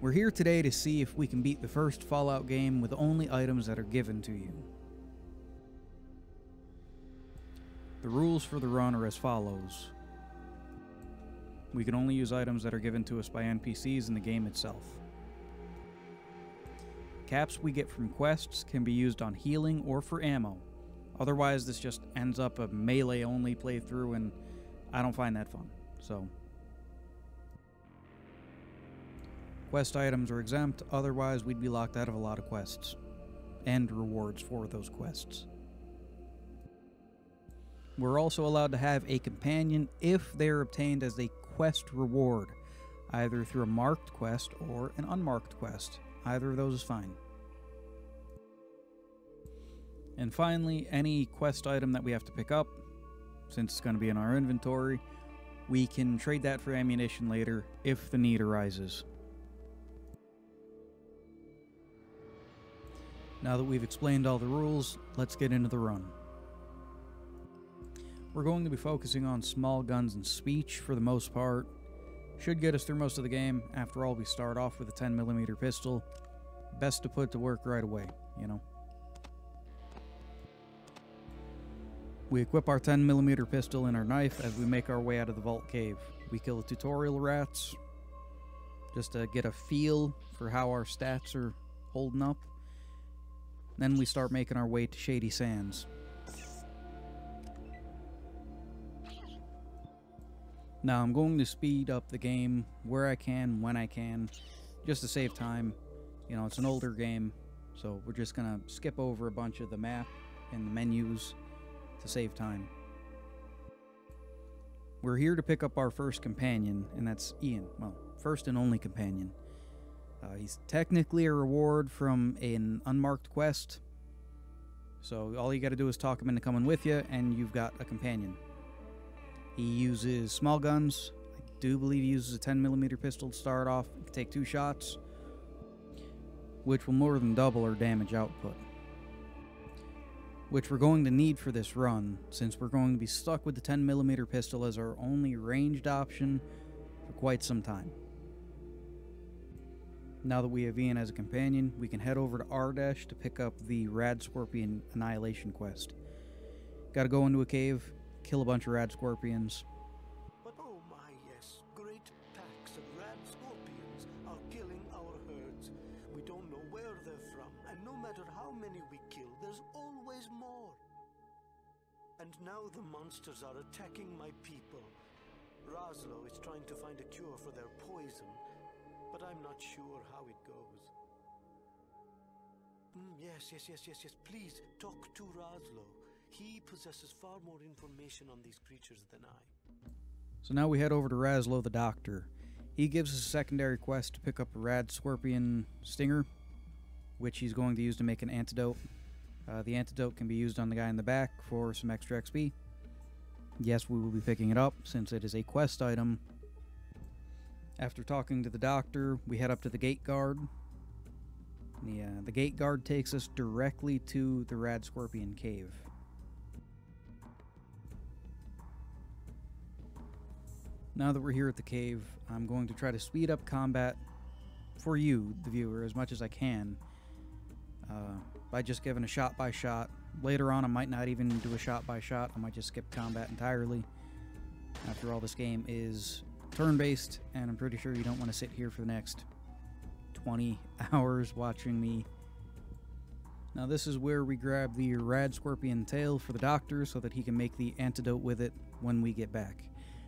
We're here today to see if we can beat the first Fallout game with only items that are given to you. The rules for the run are as follows. We can only use items that are given to us by NPCs in the game itself. Caps we get from quests can be used on healing or for ammo. Otherwise, this just ends up a melee-only playthrough, and I don't find that fun. So, quest items are exempt, otherwise we'd be locked out of a lot of quests. And rewards for those quests. We're also allowed to have a companion if they're obtained as a quest reward, either through a marked quest or an unmarked quest. Either of those is fine. And finally, any quest item that we have to pick up, since it's going to be in our inventory, we can trade that for ammunition later if the need arises. Now that we've explained all the rules, let's get into the run. We're going to be focusing on small guns and speech for the most part. Should get us through most of the game. After all, we start off with a 10mm pistol. Best to put to work right away, you know. We equip our 10mm pistol and our knife as we make our way out of the vault cave. We kill the tutorial rats, just to get a feel for how our stats are holding up. Then we start making our way to Shady Sands. Now I'm going to speed up the game where I can, when I can, just to save time. You know, it's an older game, so we're just gonna skip over a bunch of the map and the menus to save time. We're here to pick up our first companion, and that's Ian. Well, first and only companion. He's technically a reward from an unmarked quest, so all you gotta do is talk him into coming with you, and you've got a companion. He uses small guns. I do believe he uses a 10mm pistol to start off. He can take 2 shots, which will more than double our damage output, which we're going to need for this run, since we're going to be stuck with the 10mm pistol as our only ranged option for quite some time. Now that we have Ian as a companion, we can head over to Ardesh to pick up the Rad Scorpion Annihilation quest. Gotta go into a cave, kill a bunch of rad scorpions. But oh my yes, great packs of rad scorpions are killing our herds. We don't know where they're from, and no matter how many we kill, there's always more. And now the monsters are attacking my people. Razlo is trying to find a cure for their poison, but I'm not sure how it goes. Yes, please talk to Razlo. He possesses far more information on these creatures than I. So now we head over to Razlo the Doctor. He gives us a secondary quest to pick up a rad scorpion stinger, which he's going to use to make an antidote. The antidote can be used on the guy in the back for some extra XP. Yes, we will be picking it up since it is a quest item. After talking to the doctor, we head up to the gate guard. The gate guard takes us directly to the Rad Scorpion cave. Now that we're here at the cave, I'm going to try to speed up combat for you, the viewer, as much as I can by just giving a shot-by-shot. Later on, I might not even do a shot-by-shot. I might just skip combat entirely. After all, this game is turn-based, and I'm pretty sure you don't want to sit here for the next 20 hours watching me. Now this is where we grab the Rad Scorpion tail for the doctor so that he can make the antidote with it when we get back.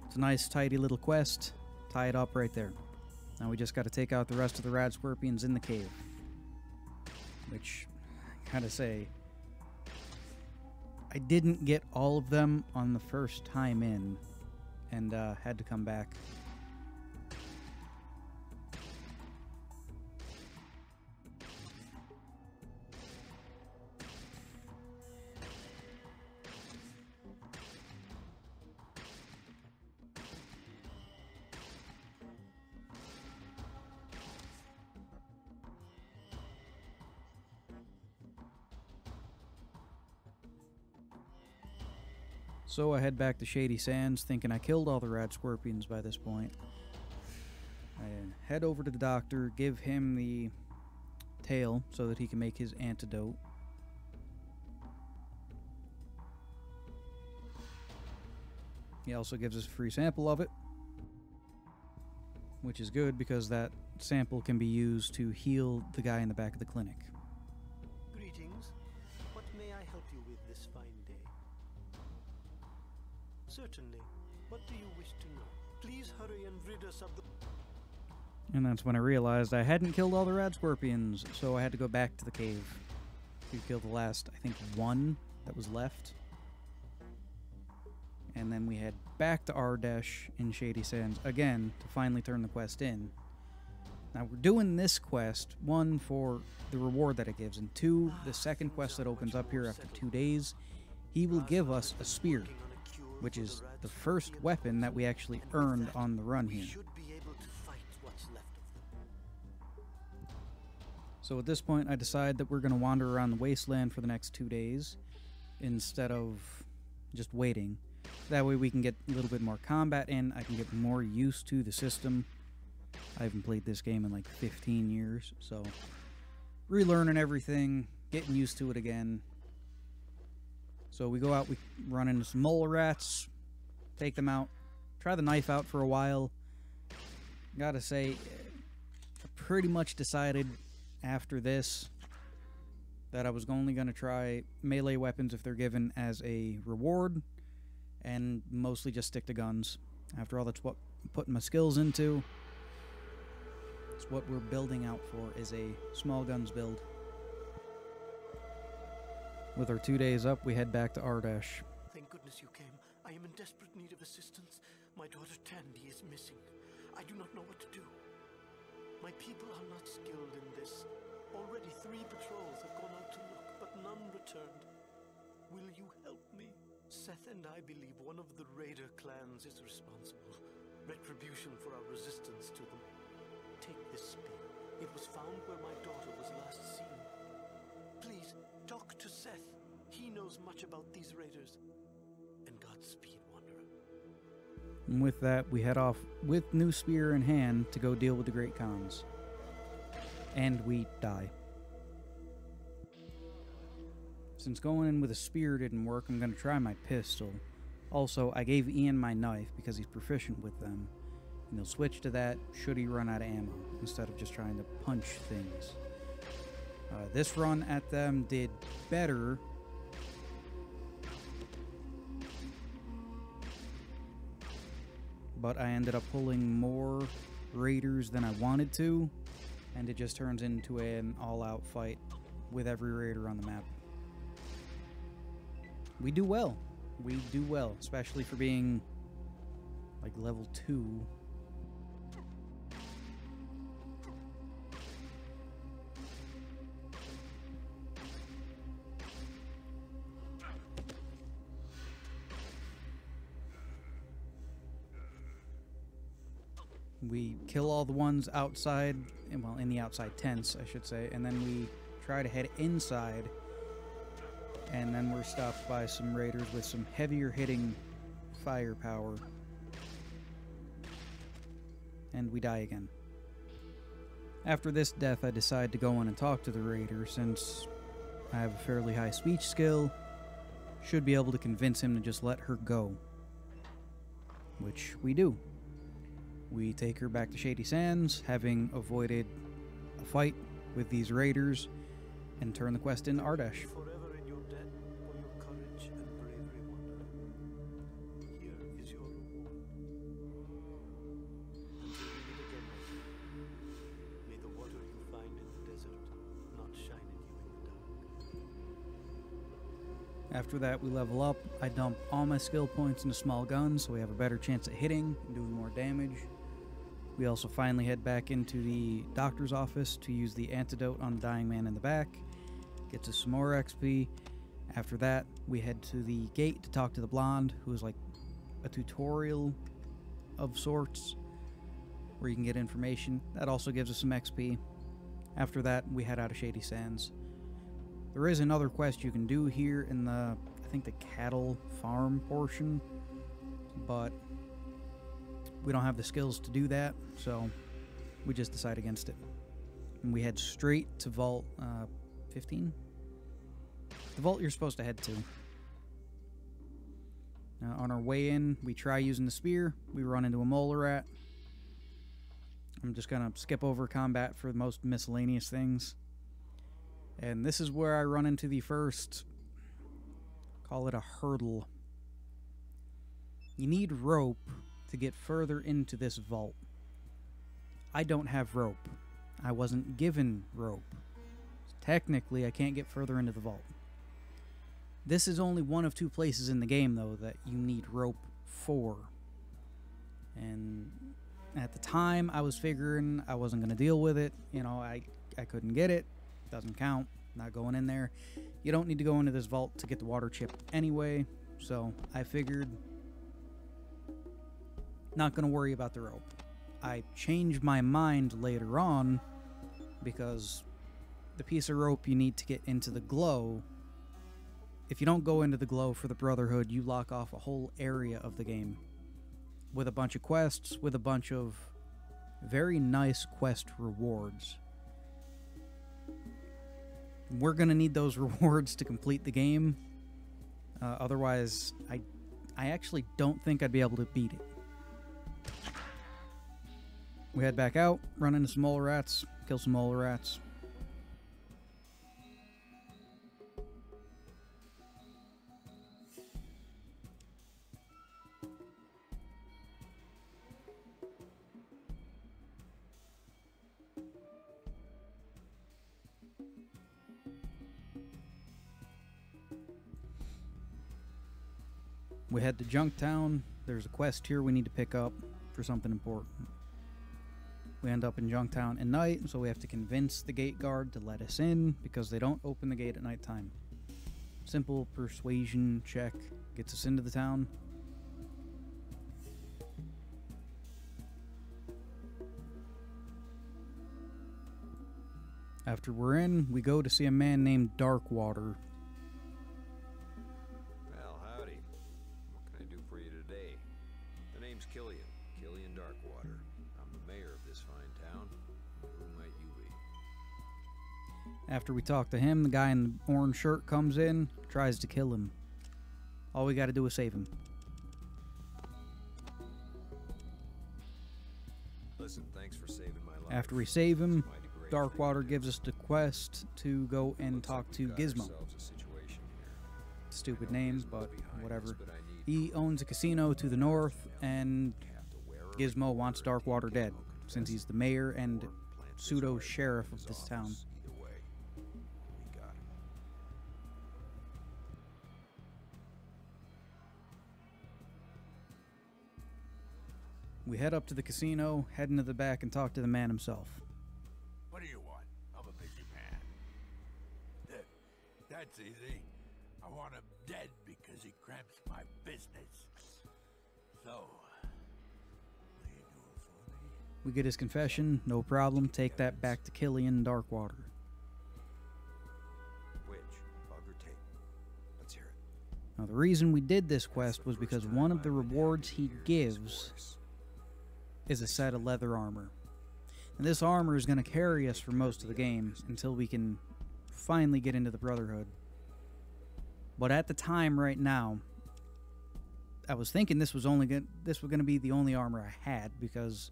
It's a nice tidy little quest. Tie it up right there. Now we just got to take out the rest of the Rad Scorpions in the cave. Which, I gotta say, I didn't get all of them on the first time in, and had to come back. So I head back to Shady Sands, thinking I killed all the rad scorpions by this point. I head over to the doctor, give him the tail so that he can make his antidote. He also gives us a free sample of it, which is good because that sample can be used to heal the guy in the back of the clinic. Greetings. What may I help you with this fine day? Certainly. What do you wish to know? Please hurry and rid us of the... And that's when I realized I hadn't killed all the rad scorpions, so I had to go back to the cave to kill the last, I think, one that was left. And then we head back to Ardesh in Shady Sands again to finally turn the quest in. Now we're doing this quest, one, for the reward that it gives, and two, the second quest that opens up here after 2 days. He will give us a spear, which is the first weapon that we actually earned on the run here. So at this point I decide that we're going to wander around the wasteland for the next 2 days instead of just waiting. That way we can get a little bit more combat in, I can get more used to the system. I haven't played this game in like 15 years, so relearning everything, getting used to it again. So we go out, we run into some mole rats, take them out, try the knife out for a while. Gotta say, I pretty much decided after this that I was only going to try melee weapons if they're given as a reward, and mostly just stick to guns. After all, that's what I'm putting my skills into. It's what we're building out for, is a small guns build. With our 2 days up, we head back to Ardesh. Thank goodness you came. I am in desperate need of assistance. My daughter Tandy is missing. I do not know what to do. My people are not skilled in this. Already 3 patrols have gone out to look, but none returned. Will you help me? Seth and I believe one of the raider clans is responsible. Retribution for our resistance to them. Take this spear. It was found where my daughter was last seen. Please, talk to Seth. He knows much about these raiders. And Godspeed, Wanderer. And with that, we head off with new spear in hand to go deal with the Great Khans. And we die. Since going in with a spear didn't work, I'm going to try my pistol. Also, I gave Ian my knife because he's proficient with them. And he'll switch to that should he run out of ammo, instead of just trying to punch things. This run at them did better. But I ended up pulling more raiders than I wanted to, and it just turns into an all-out fight with every raider on the map. We do well. We do well, especially for being like level 2. We kill all the ones outside, well, in the outside tents, I should say, and then we try to head inside, and then we're stopped by some raiders with some heavier hitting firepower, and we die again. After this death, I decide to go in and talk to the raider, since I have a fairly high speech skill. Should be able to convince him to just let her go, which we do. We take her back to Shady Sands, having avoided a fight with these raiders, and turn the quest into Ardesh. Forever in your debt for your courage and bravery, Wanderer. Here is your reward. Until we meet again, may the water you find in the desert not shine at you in the dark. After that, we level up. I dump all my skill points into small guns, so we have a better chance at hitting and doing more damage. We also finally head back into the doctor's office to use the antidote on the dying man in the back. Gets us some more XP. After that, we head to the gate to talk to the blonde, who is like a tutorial of sorts, where you can get information. That also gives us some XP. After that, we head out of Shady Sands. There is another quest you can do here in the, I think, the cattle farm portion, but we don't have the skills to do that, so we just decide against it. And we head straight to Vault 15? The vault you're supposed to head to. Now, on our way in, we try using the spear. We run into a mole rat. I'm just going to skip over combat for the most miscellaneous things. And this is where I run into the first, call it a hurdle. You need rope to get further into this vault. I don't have rope. I wasn't given rope. Technically, I can't get further into the vault. This is only one of 2 places in the game, though, that you need rope for. And at the time, I was figuring I wasn't going to deal with it. You know, I couldn't get it. Doesn't count. Not going in there. You don't need to go into this vault to get the water chip anyway. So I figured not going to worry about the rope. I changed my mind later on because the piece of rope you need to get into the glow, if you don't go into the glow for the Brotherhood, you lock off a whole area of the game with a bunch of quests, with a bunch of very nice quest rewards. We're going to need those rewards to complete the game. Otherwise, I actually don't think I'd be able to beat it. We head back out, run into some mole rats, kill some mole rats. We head to Junktown. There's a quest here we need to pick up for something important. We end up in Junktown at night, so we have to convince the gate guard to let us in because they don't open the gate at nighttime. Simple persuasion check gets us into the town. After we're in, we go to see a man named Darkwater. Well, howdy. What can I do for you today? The name's Killian Darkwater. I'm the mayor of this fine town. Who might you be? After we talk to him, the guy in the orange shirt comes in, tries to kill him. All we gotta do is save him. Listen, thanks for saving my life. After we save him, Darkwater gives us the quest to go and talk to Gizmo. Stupid name, but whatever. He owns a casino to the north, and Gizmo wants Darkwater dead, since he's the mayor and pseudo-sheriff of this town. We head up to the casino, head into the back, and talk to the man himself. What do you want? I'm a busy man. That's easy. I want him dead because he cramps my business. So, what are you doing for me? We get his confession, no problem. Take that back to Killian Darkwater. Which? Bug or tape? Let's hear it. Now, the reason we did this quest was because one of the rewards he gives is a set of leather armor. And this armor is going to carry us for most of the game until we can finally get into the Brotherhood. But at the time right now, I was thinking this was going to be the only armor I had because,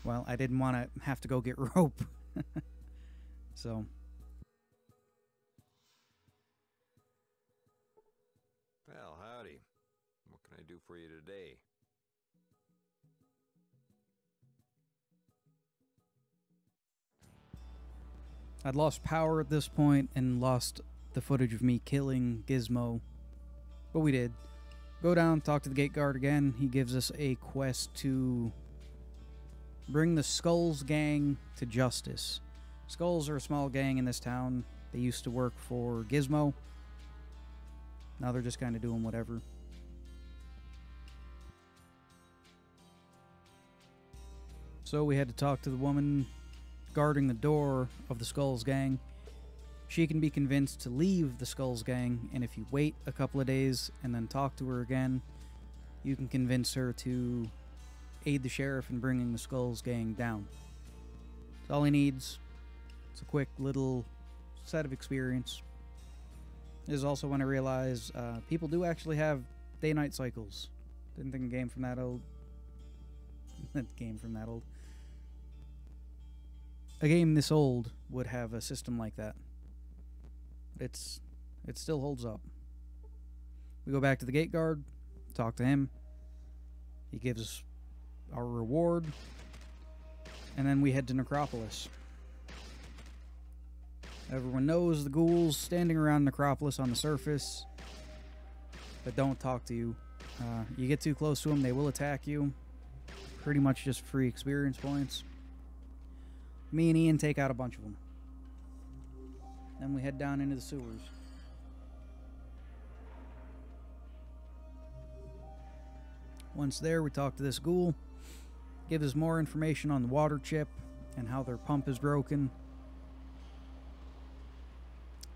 well, I didn't want to have to go get rope. So, Well, howdy. What can I do for you today? I'd lost power at this point and lost the footage of me killing Gizmo. But we did. Go down, talk to the gate guard again. He gives us a quest to bring the Skulls gang to justice. Skulls are a small gang in this town. They used to work for Gizmo. Now they're just kind of doing whatever. So we had to talk to the woman guarding the door of the Skulls gang. She can be convinced to leave the Skulls gang, and if you wait a couple of days and then talk to her again, you can convince her to aid the sheriff in bringing the Skulls gang down. It's all he needs. It's a quick little set of experience. This is also when I realized people do actually have day-night cycles. Didn't think a game from that old. A game this old would have a system like that. It still holds up. We go back to the gate guard, talk to him. He gives us our reward, and then we head to Necropolis. Everyone knows the ghouls standing around Necropolis on the surface that don't talk to you. You get too close to them, they will attack you. Pretty much just free experience points. Me and Ian take out a bunch of them. Then we head down into the sewers. Once there, we talk to this ghoul. Gives us more information on the water chip and how their pump is broken.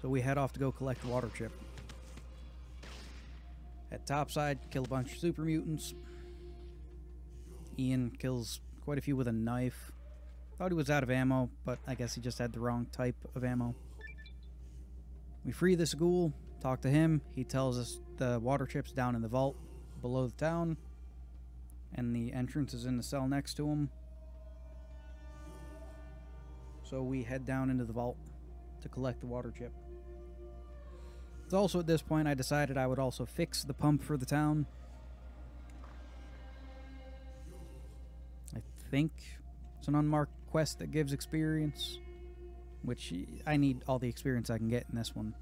So we head off to go collect the water chip. At topside, kill a bunch of super mutants. Ian kills quite a few with a knife. Thought he was out of ammo, but I guess he just had the wrong type of ammo. We free this ghoul, talk to him. He tells us the water chip's down in the vault below the town, and the entrance is in the cell next to him. So we head down into the vault to collect the water chip. It's also at this point I decided I would also fix the pump for the town. I think it's an unmarked quest that gives experience, which I need all the experience I can get in this one.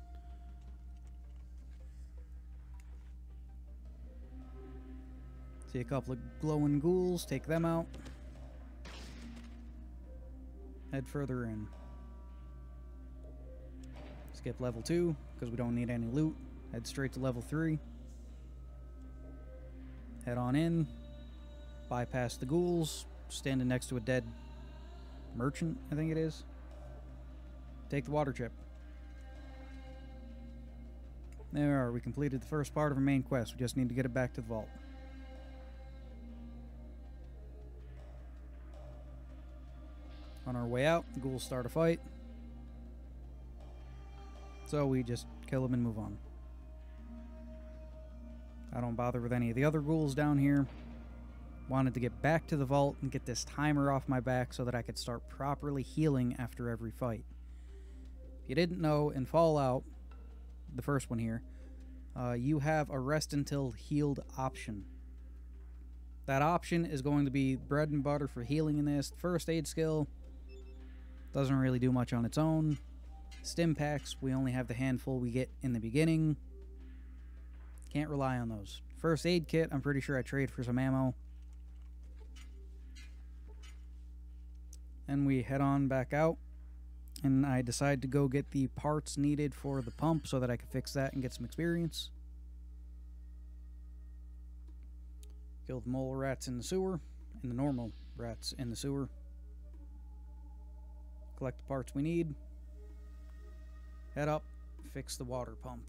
See a couple of glowing ghouls, take them out. Head further in. Skip level 2 because we don't need any loot. Head straight to level 3. Head on in. Bypass the ghouls. Standing next to a dead merchant, I think it is. Take the water chip. There we are. We completed the first part of our main quest. We just need to get it back to the vault. On our way out, the ghouls start a fight. So we just kill them and move on. I don't bother with any of the other ghouls down here. Wanted to get back to the vault and get this timer off my back so that I could start properly healing after every fight. If you didn't know, in Fallout, the first one here, you have a rest until healed option. That option is going to be bread and butter for healing in this. First aid skill doesn't really do much on its own. Stim packs, we only have the handful we get in the beginning. Can't rely on those. First aid kit, I'm pretty sure I trade for some ammo. And we head on back out. And I decide to go get the parts needed for the pump so that I can fix that and get some experience. Kill the mole rats in the sewer. And the normal rats in the sewer. Collect the parts we need. Head up, fix the water pump.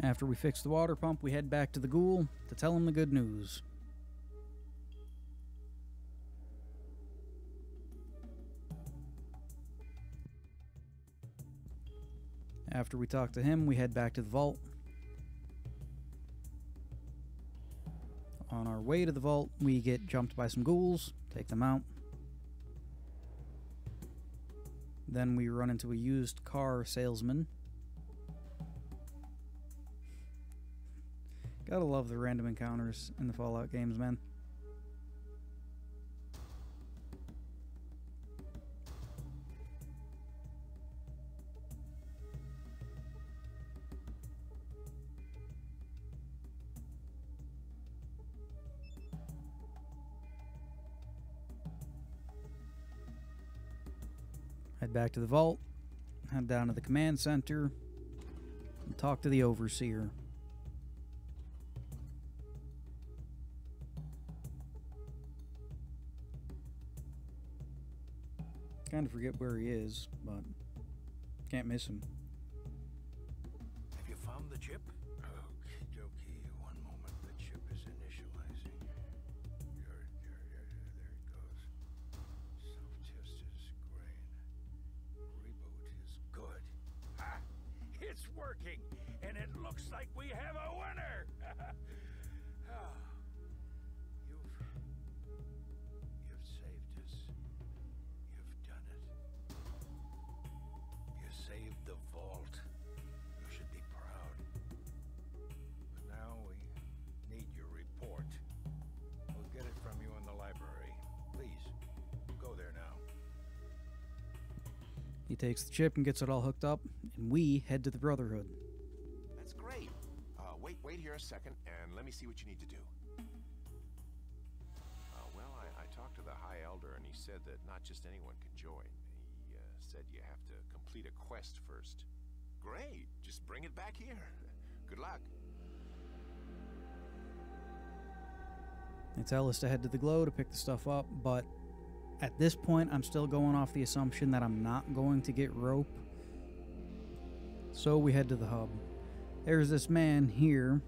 After we fix the water pump, we head back to the ghoul to tell him the good news. After we talk to him, we head back to the vault. On our way to the vault, we get jumped by some ghouls, take them out. Then we run into a used car salesman. Gotta love the random encounters in the Fallout games, man. Head back to the vault, head down to the command center, and talk to the overseer. Kind of forget where he is, but can't miss him. Have you found the chip? Okie dokie. One moment. The chip is initializing. There it goes. Self-test is great. Reboot is good. Ha! It's working! And it looks like we have a winner! You've saved us. You've done it. You saved the vault. You should be proud. But now we need your report. We'll get it from you in the library. Please, go there now. He takes the chip and gets it all hooked up, and we head to the Brotherhood. That's great. Wait here a second, and let me see what you need to do. Well, I talked to the High Elder, and he said that not just anyone can join. He said you have to complete a quest first. Great. Just bring it back here. Good luck. They tell us to head to the glow to pick the stuff up, but at this point, I'm still going off the assumption that I'm not going to get rope. So we head to the hub. There's this man here.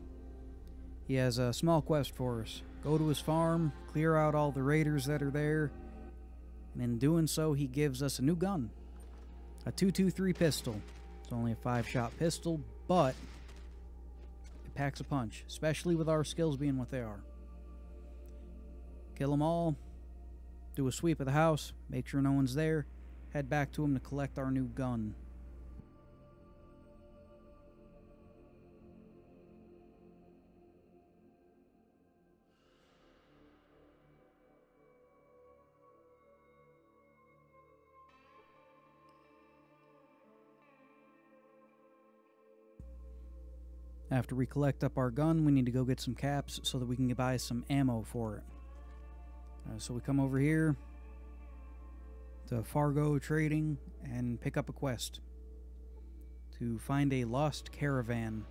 He has a small quest for us. Go to his farm, clear out all the raiders that are there, and in doing so, he gives us a new gun. A 223 pistol. It's only a 5-shot pistol, but it packs a punch, especially with our skills being what they are. Kill them all, do a sweep of the house, make sure no one's there, head back to him to collect our new gun. After we collect up our gun, we need to go get some caps so that we can buy some ammo for it. So we come over here to Fargo Trading and pick up a quest to find a lost caravan.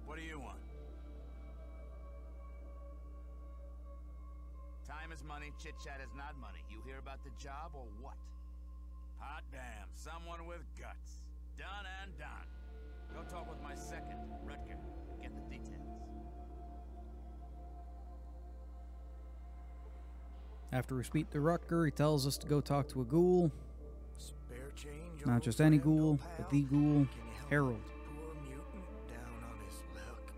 What do you want? Time is money, chit-chat is not money. You hear about the job or what? Hot damn, someone with guts. Done and done. Go talk with my second, Rutger. Get the details. After we speak to Rutger, he tells us to go talk to a ghoul. Spare change, Not old just any friend, ghoul, old but pal? the ghoul, Can you help Harold. poor mutant down on his luck?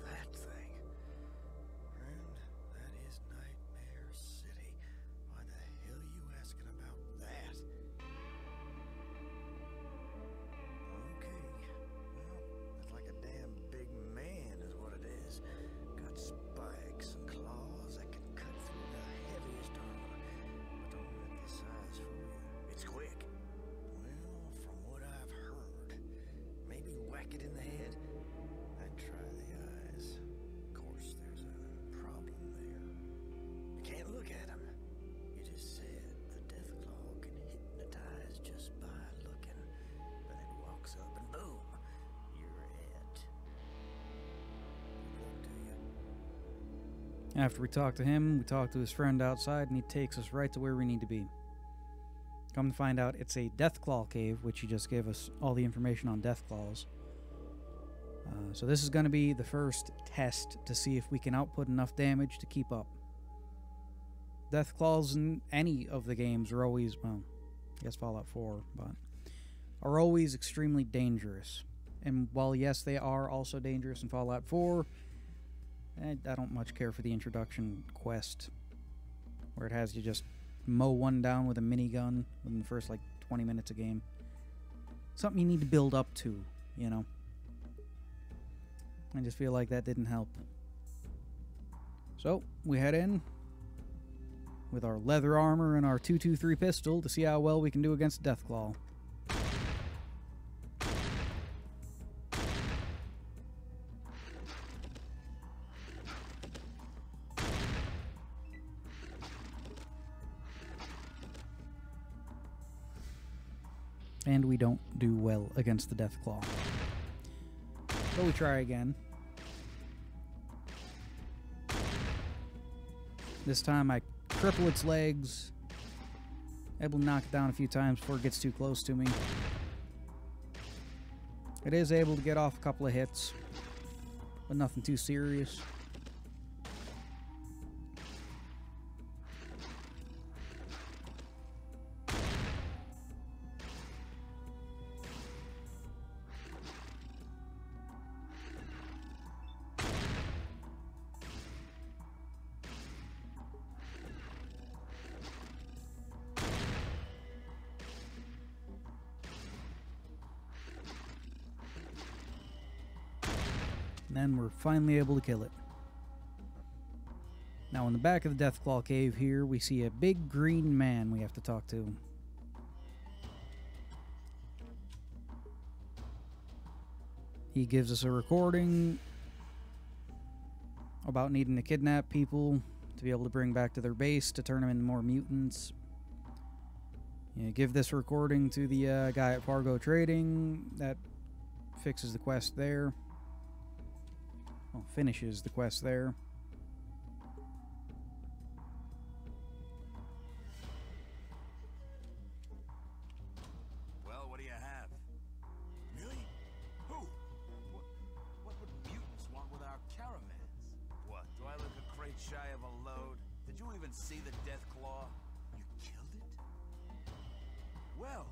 That thing. And that is Nightmare City. Why the hell you asking about that? Okay. Well, it's like a damn big man is what it is. Got spikes and claws that can cut through the heaviest armor. But don't let the size fool you. It's quick. Well, from what I've heard, maybe whack it in the head. I'd try the eyes. Of course, there's a problem there. You can't look at him. You just said the Deathclaw can hypnotize just by looking. Then it walks up and boom, you're it. Good luck to you. After we talk to him, we talk to his friend outside, and he takes us right to where we need to be. Come to find out, it's a Deathclaw cave, which he just gave us all the information on Deathclaws. So this is going to be the first test to see if we can output enough damage to keep up. Deathclaws in any of the games are always, well, I guess Fallout 4, but are always extremely dangerous. And while, yes, they are also dangerous in Fallout 4, I don't much care for the introduction quest, where it has you just mow one down with a minigun within the first, 20 minutes of game. Something you need to build up to, you know. I just feel like that didn't help. So, we head in with our leather armor and our 223 pistol to see how well we can do against Deathclaw. And we don't do well against the Deathclaw. So we try again. This time I cripple its legs. Able to knock it down a few times before it gets too close to me. It is able to get off a couple of hits, but nothing too serious. And then we're finally able to kill it. Now in the back of the Deathclaw cave here, we see a big green man we have to talk to. He gives us a recording about needing to kidnap people to be able to bring back to their base to turn them into more mutants. You give this recording to the guy at Fargo Trading. That fixes the quest there. Well, finishes the quest there. Well, what do you have? Really? Who? What would mutants want with our caravans? What? Do I look a crate shy of a load? Did you even see the Deathclaw? You killed it? Well,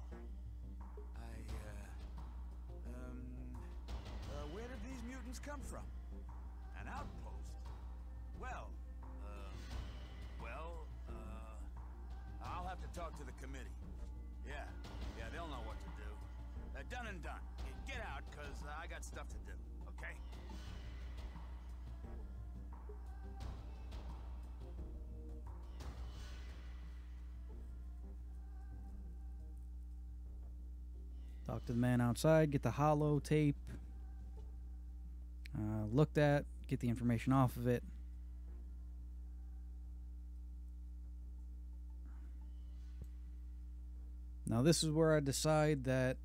where did these mutants come from? An outpost? Well, I'll have to talk to the committee. Yeah, they'll know what to do. Done and done. Get out, cause I got stuff to do, okay? Talk to the man outside, get the holo tape. Looked at, get the information off of it. Now this is where I decide that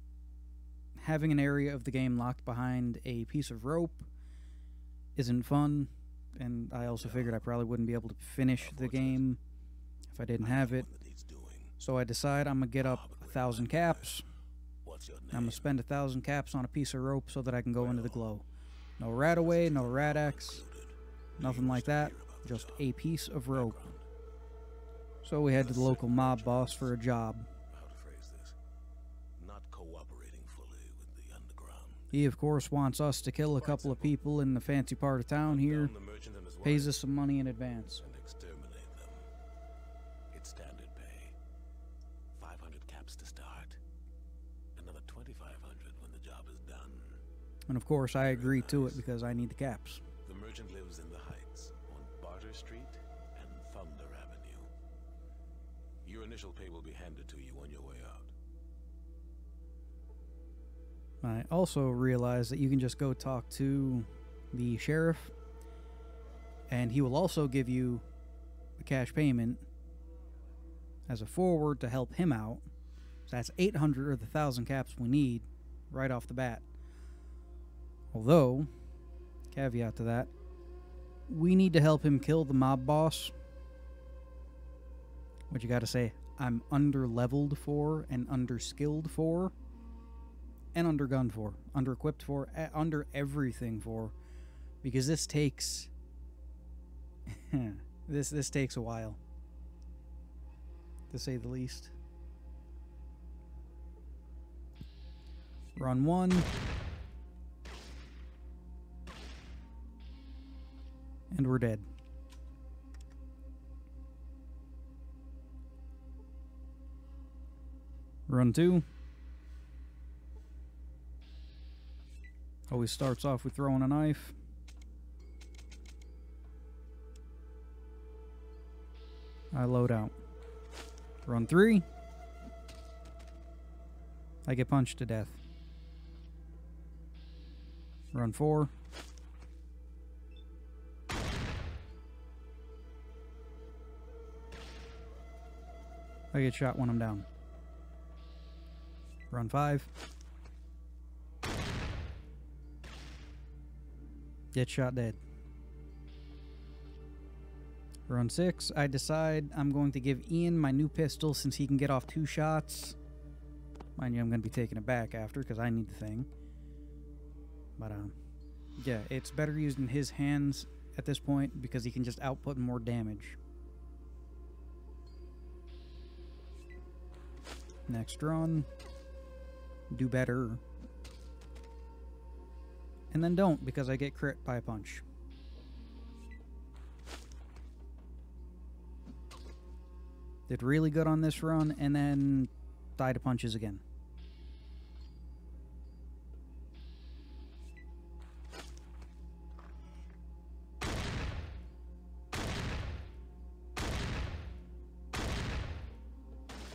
having an area of the game locked behind a piece of rope isn't fun, and I also figured I probably wouldn't be able to finish the game if I didn't have it. So I decide I'm gonna get up 1,000 caps. I'm gonna spend 1,000 caps on a piece of rope so that I can go into the glow. No rat away, no rat X, nothing like that, just a piece of rope. So we head to the local mob boss for a job. How to phrase this? Not cooperating fully with the underground. He, of course, wants us to kill a couple of people in the fancy part of town here, pays us some money in advance. And exterminate them. It's standard pay. 500 caps to start. Another 2,500 when the job is done. And of course, I agree to it because I need the caps. The merchant lives in the Heights, on Barter Street and Thunder Avenue. Your initial pay will be handed to you on your way out. I also realize that you can just go talk to the sheriff, and he will also give you a cash payment as a forward to help him out. So that's 800 of the 1,000 caps we need right off the bat. Although, caveat to that, we need to help him kill the mob boss. What you gotta say, I'm under-leveled for, and under-skilled for, and under-gunned for, under-equipped for, under everything for, because this takes... this takes a while, to say the least. Run 1. And we're dead. Run 2. Always starts off with throwing a knife. I load out. Run 3. I get punched to death. Run 4. I get shot when I'm down. Run 5. Get shot dead. Run 6. I decide I'm going to give Ian my new pistol since he can get off 2 shots. Mind you, I'm going to be taking it back after because I need the thing. But, yeah, it's better used in his hands at this point because he can just output more damage. Next run. Do better. And then don't because I get crit by a punch. Did really good on this run and then die to punches again.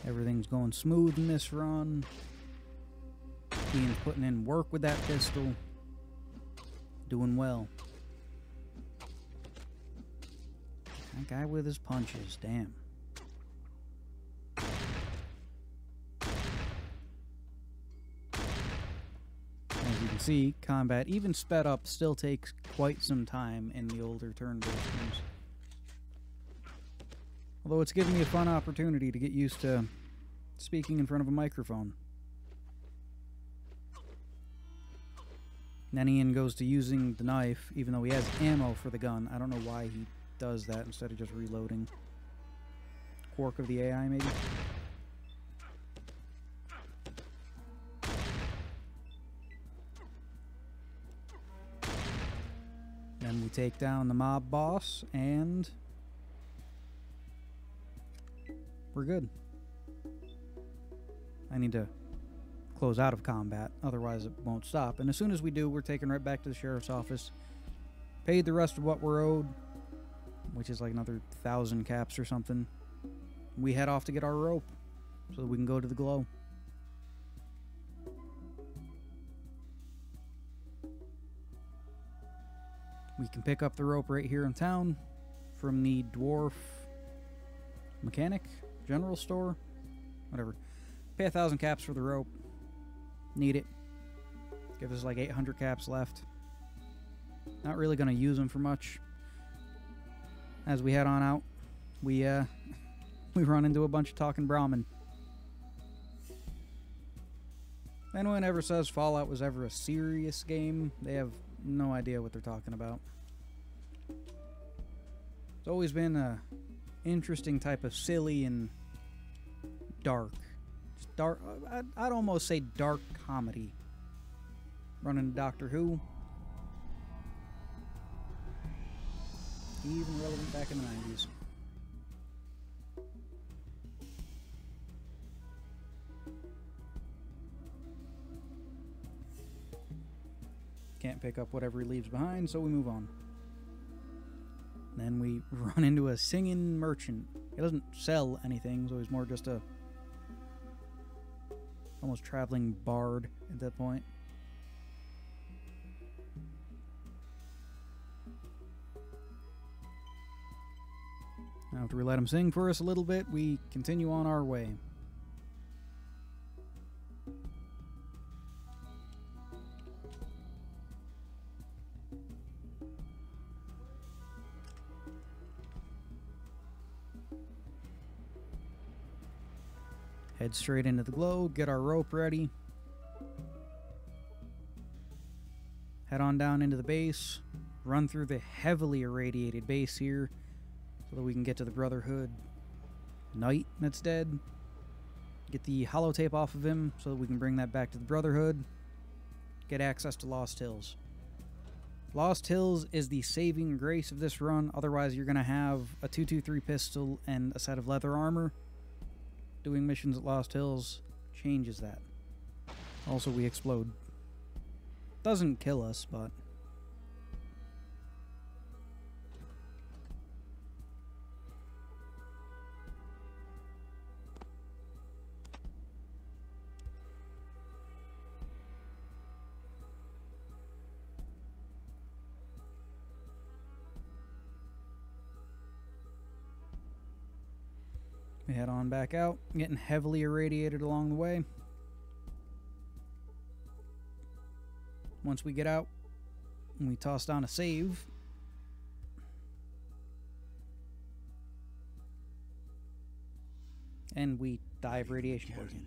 Everything's going smooth in this run. Ian's putting in work with that pistol. Doing well. That guy with his punches, damn. As you can see, combat, even sped up, still takes quite some time in the older turn-based games. Although it's given me a fun opportunity to get used to speaking in front of a microphone. Then Ian goes to using the knife, even though he has ammo for the gun. I don't know why he does that instead of just reloading. Quirk of the AI, maybe? Then we take down the mob boss, and we're good. I need to close out of combat, otherwise it won't stop. And as soon as we do, we're taken right back to the sheriff's office. Paid the rest of what we're owed, which is like another 1,000 caps or something. We head off to get our rope so that we can go to the glow. We can pick up the rope right here in town from the dwarf mechanic, general store, whatever. Pay 1,000 caps for the rope. Need it. Give us like 800 caps left. Not really going to use them for much. As we head on out, we run into a bunch of talking Brahmin. If anyone ever says Fallout was ever a serious game, they have no idea what they're talking about. It's always been a interesting type of silly and dark. Dark, I'd almost say dark comedy. Running Doctor Who. Even relevant back in the 90s. Can't pick up whatever he leaves behind, so we move on. Then we run into a singing merchant. He doesn't sell anything, so he's more just a almost traveling bard at that point. After we let him sing for us a little bit, we continue on our way. Head straight into the glow, get our rope ready. Head on down into the base, run through the heavily irradiated base here so that we can get to the Brotherhood Knight that's dead. Get the holotape off of him so that we can bring that back to the Brotherhood. Get access to Lost Hills. Lost Hills is the saving grace of this run, otherwise you're going to have a 223 pistol and a set of leather armor. Doing missions at Lost Hills changes that. Also, we explode. Doesn't kill us, but We head on back out, getting heavily irradiated along the way. Once we get out, we toss down a save. And we die of radiation poisoning.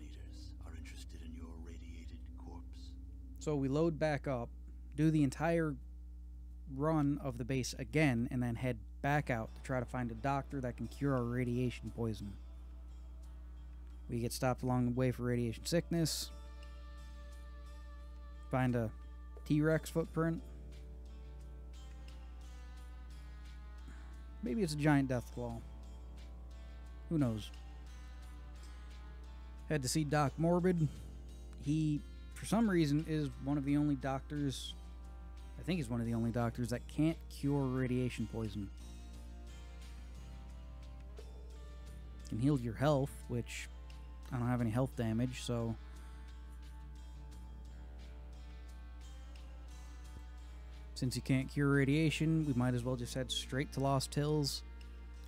Are interested in your radiated corpse. So we load back up, do the entire run of the base again, and then head back out to try to find a doctor that can cure our radiation poison. We get stopped along the way for radiation sickness. Find a T-Rex footprint. Maybe it's a giant death claw. Who knows? Had to see Doc Morbid. He, for some reason, is one of the only doctors, I think he's one of the only doctors that can't cure radiation poison. Can heal your health, which I don't have any health damage, so since you can't cure radiation, we might as well just head straight to Lost Hills.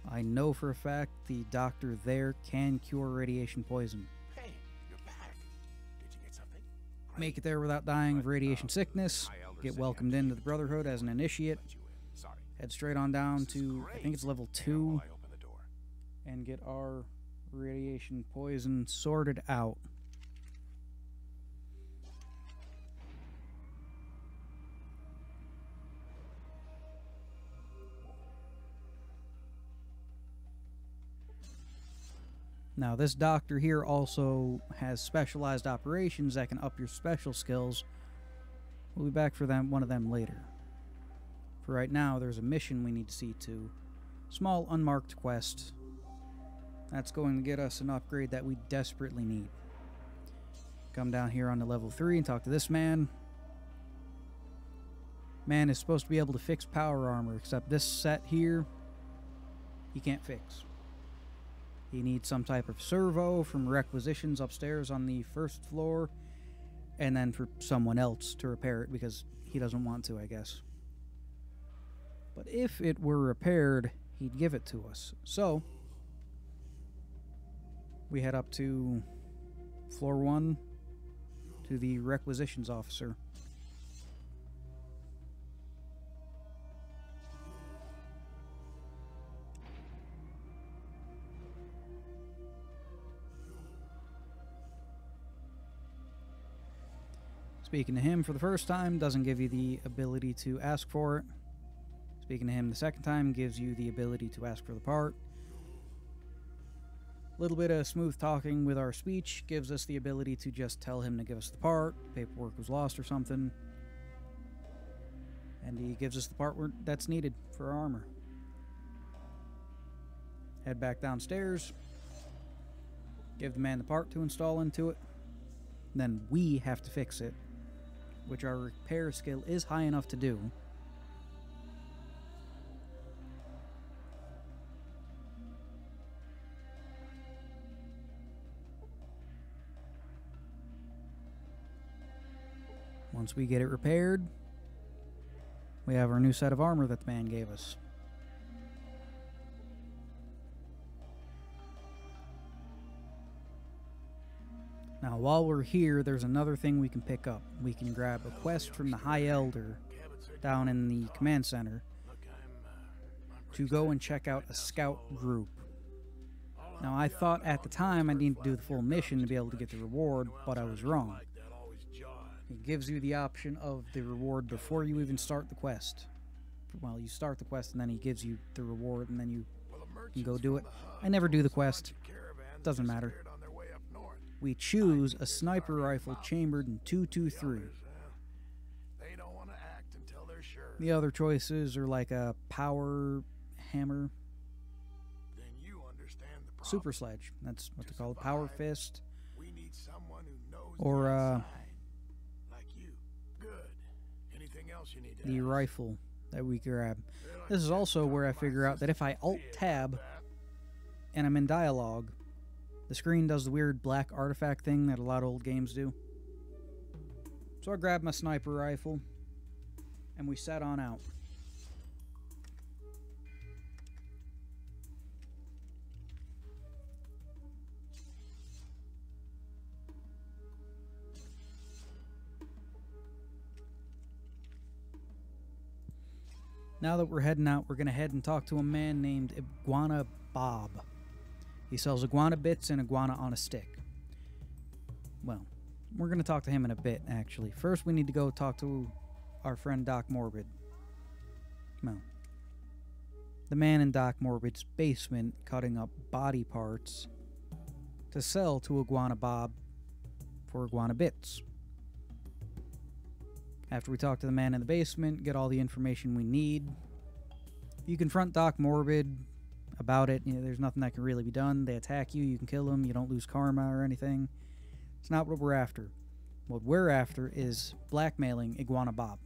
I know for a fact the doctor there can cure radiation poison. Hey, you're back. Did you get something? Make it there without dying of radiation sickness. Get welcomed into the Brotherhood as an initiate. Sorry. Head straight on down to, I think it's level 2, I open the door. and get our radiation poison sorted out. Now, this doctor here also has specialized operations that can up your special skills. We'll be back for one of them later. For right now, there's a mission we need to see to. Small unmarked quest. That's going to get us an upgrade that we desperately need. Come down here on to level 3 and talk to this man. Man is supposed to be able to fix power armor, except this set here, he can't fix. He needs some type of servo from requisitions upstairs on the first floor, and then for someone else to repair it because he doesn't want to, I guess. But if it were repaired, he'd give it to us. So we head up to floor 1 to the requisitions officer. Speaking to him for the first time doesn't give you the ability to ask for it. Speaking to him the second time gives you the ability to ask for the part. A little bit of smooth talking with our speech gives us the ability to just tell him to give us the part. Paperwork was lost or something. And he gives us the part that's needed for our armor. Head back downstairs. Give the man the part to install into it. Then we have to fix it, which our repair skill is high enough to do. Once we get it repaired, we have our new set of armor that the man gave us. Now, while we're here, there's another thing we can pick up. We can grab a quest from the High Elder down in the command center to go and check out a scout group. Now, I thought at the time I needed to do the full mission to be able to get the reward, but I was wrong. It gives you the option of the reward before you even start the quest. Well, you start the quest and then he gives you the reward and then you can go do it. I never do the quest. Doesn't matter. We choose a sniper rifle chambered in 223. The other choices are like a power hammer, super sledge, that's what they call it, power fist, or the rifle that we grab. This is also where I figure out that if I Alt-Tab and I'm in dialogue, the screen does the weird black artifact thing that a lot of old games do. So I grabbed my sniper rifle, and we set on out. Now that we're heading out, we're going to head and talk to a man named Iguana Bob. He sells iguana bits and iguana on a stick. Well, we're going to talk to him in a bit, actually. First, we need to go talk to our friend Doc Morbid. Well, the man in Doc Morbid's basement cutting up body parts to sell to Iguana Bob for iguana bits. After we talk to the man in the basement, get all the information we need, you confront Doc Morbid about it. You know, there's nothing that can really be done. They attack you, you can kill them, you don't lose karma or anything. It's not what we're after. What we're after is blackmailing Iguana Bob.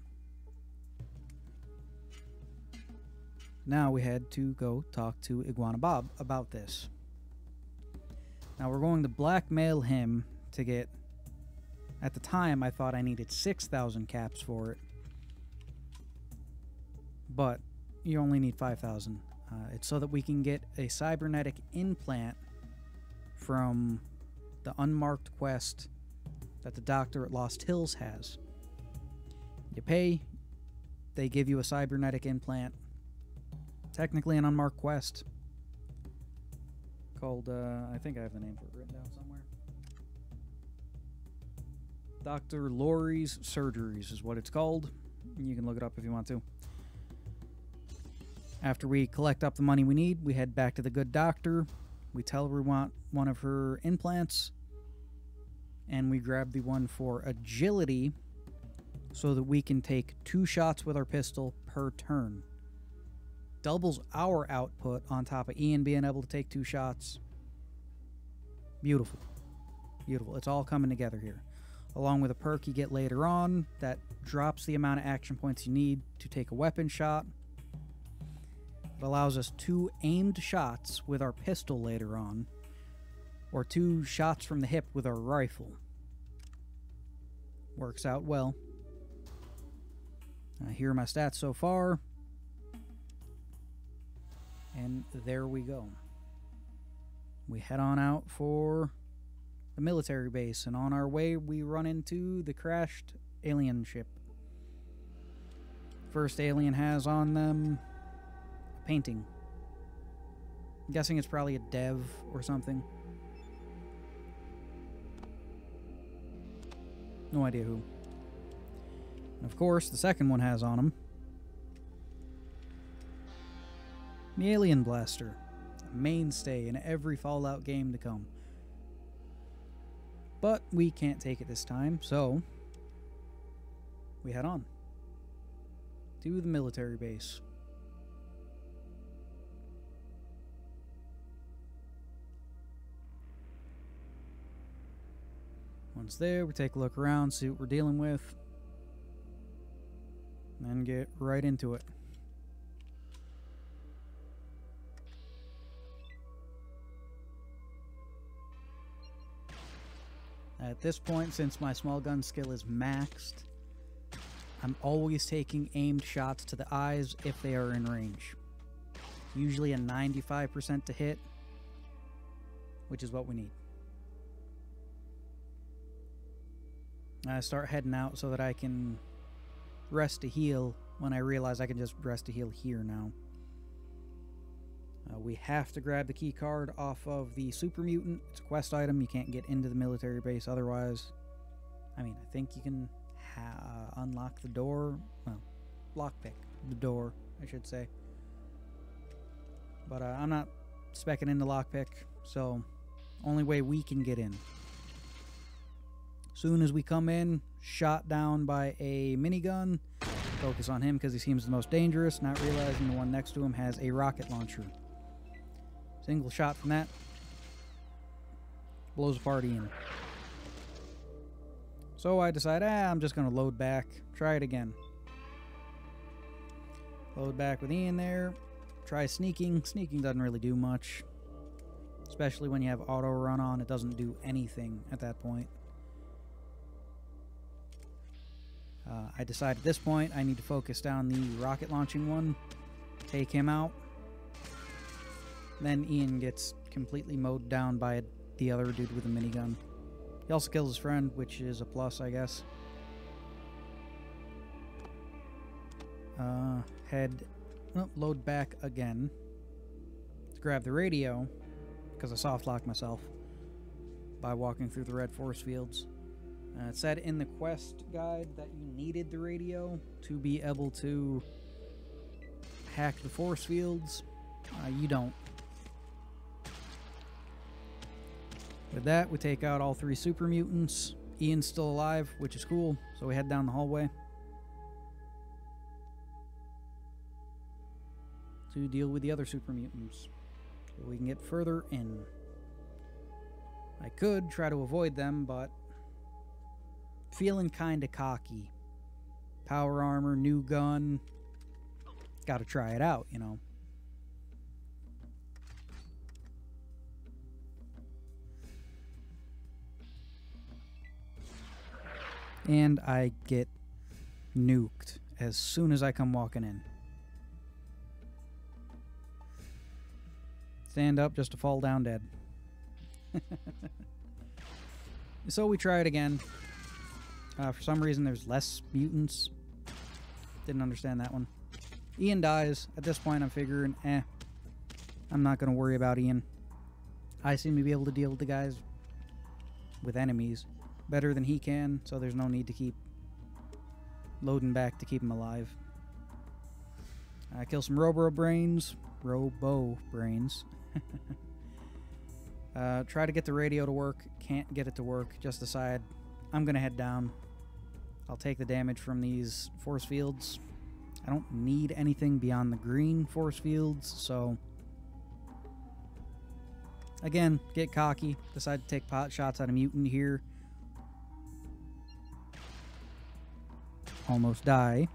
Now we had to go talk to Iguana Bob about this. Now we're going to blackmail him to get... At the time, I thought I needed 6,000 caps for it. But you only need 5,000. It's so that we can get a cybernetic implant from the unmarked quest that the doctor at Lost Hills has. You pay, they give you a cybernetic implant. Technically an unmarked quest. Called, I think I have the name for it written down somewhere. Dr. Laurie's Surgeries is what it's called. You can look it up if you want to. After we collect up the money we need, we head back to the good doctor. We tell her we want one of her implants. And we grab the one for agility so that we can take 2 shots with our pistol per turn. Doubles our output on top of Ian being able to take 2 shots. Beautiful. Beautiful. It's all coming together here. Along with a perk you get later on that drops the amount of action points you need to take a weapon shot. It allows us 2 aimed shots with our pistol later on, or 2 shots from the hip with our rifle. Works out well. Here are my stats so far. And there we go. We head on out for the military base, and on our way we run into the crashed alien ship. First alien has on them a painting. I'm guessing it's probably a dev or something. No idea who. And of course, the second one has on him the alien blaster, a mainstay in every Fallout game to come. But we can't take it this time, so we head on to the military base. Once there, we take a look around, see what we're dealing with, and then get right into it. At this point, since my small gun skill is maxed, I'm always taking aimed shots to the eyes if they are in range. Usually a 95% to hit, which is what we need. I start heading out so that I can rest to heal when I realize I can just rest to heal here now. We have to grab the key card off of the super mutant. It's a quest item. You can't get into the military base otherwise. I mean, I think you can unlock the door. Well, lockpick the door, I should say. But I'm not speccing into lockpick, so only way we can get in. Soon as we come in, shot down by a minigun. Focus on him because he seems the most dangerous, not realizing the one next to him has a rocket launcher. Single shot from that blows apart Ian. So I decide, I'm just going to load back. Try it again. Load back with Ian there. Try sneaking. Sneaking doesn't really do much. Especially when you have auto run on, it doesn't do anything at that point. I decide at this point I need to focus down the rocket launching one. Take him out. Then Ian gets completely mowed down by the other dude with a minigun. He also kills his friend, which is a plus, I guess. Head Oh, load back again. Let's grab the radio, because I soft locked myself by walking through the red force fields. It said in the quest guide that you needed the radio to be able to hack the force fields. You don't. With that, we take out all 3 super mutants. Ian's still alive, which is cool, so we head down the hallway to deal with the other super mutants so we can get further in. I could try to avoid them, but feeling kinda cocky. Power armor, new gun. Gotta try it out, you know. And I get nuked as soon as I come walking in. Stand up just to fall down dead. So we try it again. For some reason there's less mutants. Didn't understand that one. Ian dies. At this point I'm figuring, I'm not going to worry about Ian. I seem to be able to deal with the guys with enemies better than he can, so there's no need to keep loading back to keep him alive. I kill some Robo Brains. Try to get the radio to work. Can't get it to work. Just decide I'm going to head down. I'll take the damage from these force fields. I don't need anything beyond the green force fields, so again, get cocky. Decide to take pot shots at a mutant here. Almost die.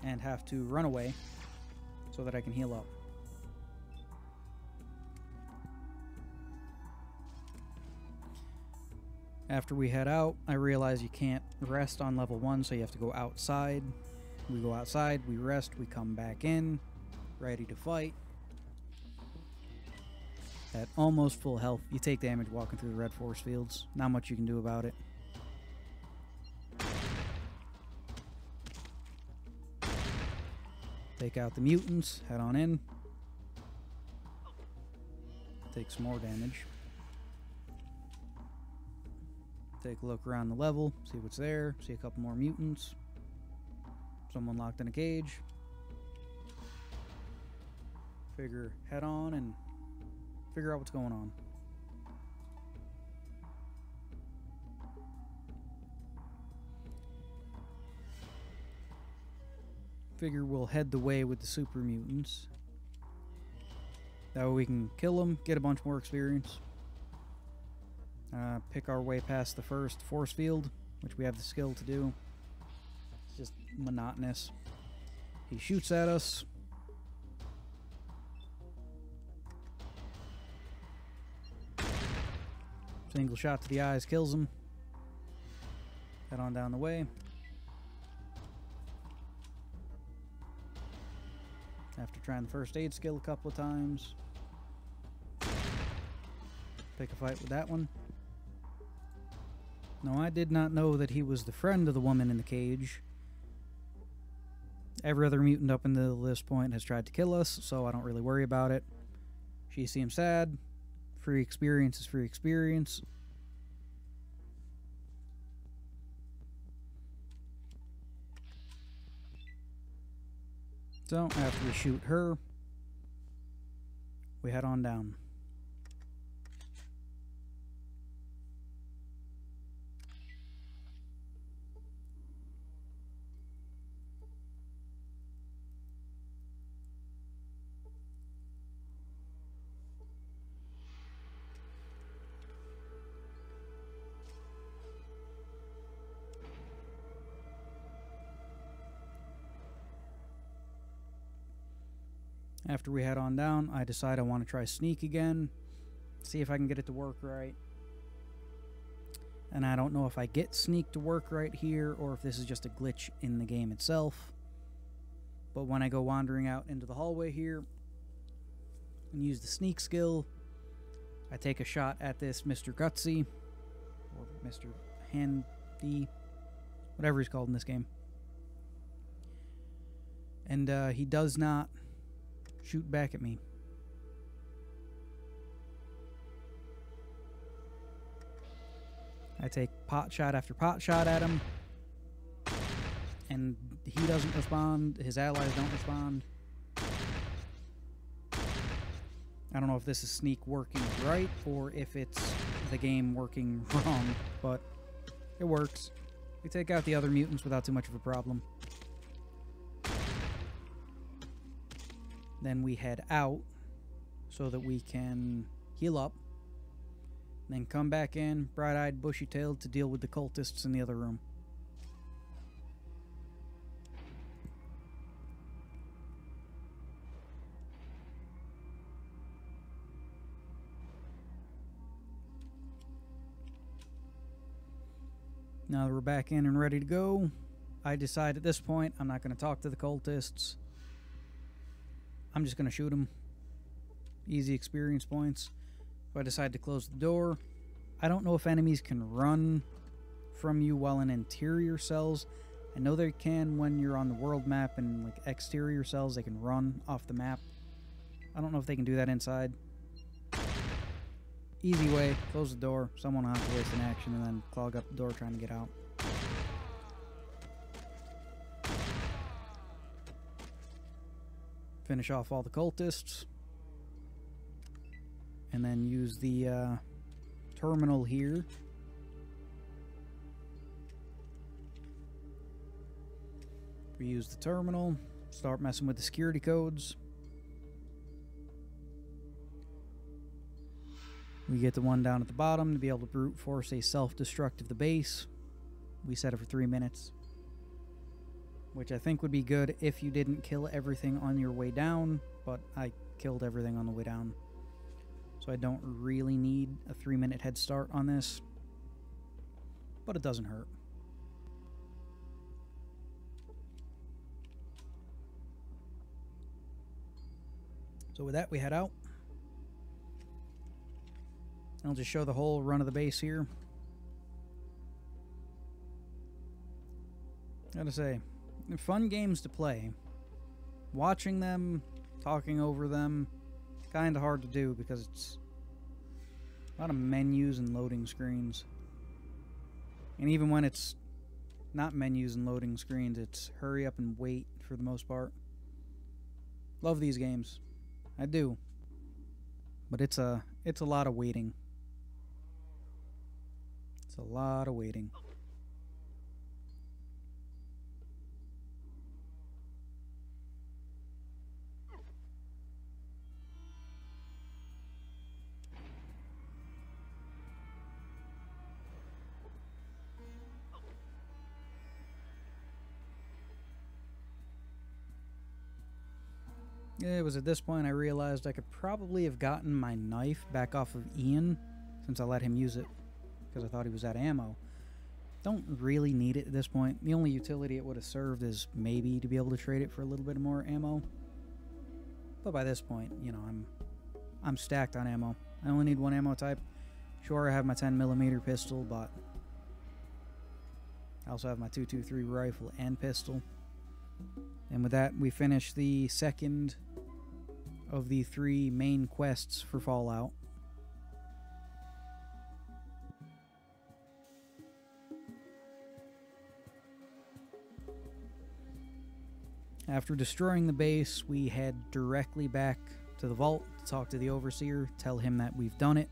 And have to run away so that I can heal up. After we head out, I realize you can't rest on level 1, so you have to go outside. We go outside, we rest, we come back in, ready to fight. At almost full health, you take damage walking through the red force fields. Not much you can do about it. Take out the mutants, head on in. Take some more damage. Take a look around the level, see what's there, see a couple more mutants. Someone locked in a cage. Figure head on and figure out what's going on. Figure we'll head the way with the super mutants. That way we can kill them, get a bunch more experience. Pick our way past the first force field, which we have the skill to do. It's just monotonous. He shoots at us. Single shot to the eyes kills him. Head on down the way. After trying the first aid skill a couple of times. Pick a fight with that one. No, I did not know that he was the friend of the woman in the cage. Every other mutant up until this point has tried to kill us, so I don't really worry about it. She seems sad. Free experience is free experience. So, after we shoot her, we head on down. After we head on down, I decide I want to try sneak again, see if I can get it to work right. And I don't know if I get sneak to work right here or if this is just a glitch in the game itself. But when I go wandering out into the hallway here and use the sneak skill, I take a shot at this Mr. Gutsy, or Mr. Handy, whatever he's called in this game. And he does not shoot back at me. I take pot shot after pot shot at him, and he doesn't respond. His allies don't respond. I don't know if this is sneak working right or if it's the game working wrong, but it works. We take out the other mutants without too much of a problem. Then we head out so that we can heal up. Then come back in, bright-eyed, bushy-tailed, to deal with the cultists in the other room. Now that we're back in and ready to go, I decide at this point I'm not going to talk to the cultists. I'm just going to shoot them. Easy experience points. So I decide to close the door. I don't know if enemies can run from you while in interior cells. I know they can when you're on the world map, and like exterior cells they can run off the map. I don't know if they can do that inside. Easy way, close the door. Someone will have to waste an action and then clog up the door trying to get out. Finish off all the cultists. And then use the terminal here. We use the terminal. Start messing with the security codes. We get the one down at the bottom to be able to brute force a self-destruct of the base. We set it for 3 minutes. Which I think would be good if you didn't kill everything on your way down, but I killed everything on the way down. So I don't really need a 3-minute head start on this. But it doesn't hurt. So with that, we head out. I'll just show the whole run of the base here. Gotta say, they're fun games to play. Watching them, talking over them, kind of hard to do because it's a lot of menus and loading screens. And even when it's not menus and loading screens, it's hurry up and wait for the most part. Love these games. I do. But it's a lot of waiting. It's a lot of waiting. It was at this point I realized I could probably have gotten my knife back off of Ian since I let him use it because I thought he was out of ammo. Don't really need it at this point. The only utility it would have served is maybe to be able to trade it for a little bit more ammo. But by this point, you know, I'm stacked on ammo. I only need one ammo type. Sure, I have my 10mm pistol, but I also have my 223 rifle and pistol. And with that, we finish the second of the 3 main quests for Fallout. After destroying the base, we head directly back to the vault to talk to the Overseer, tell him that we've done it.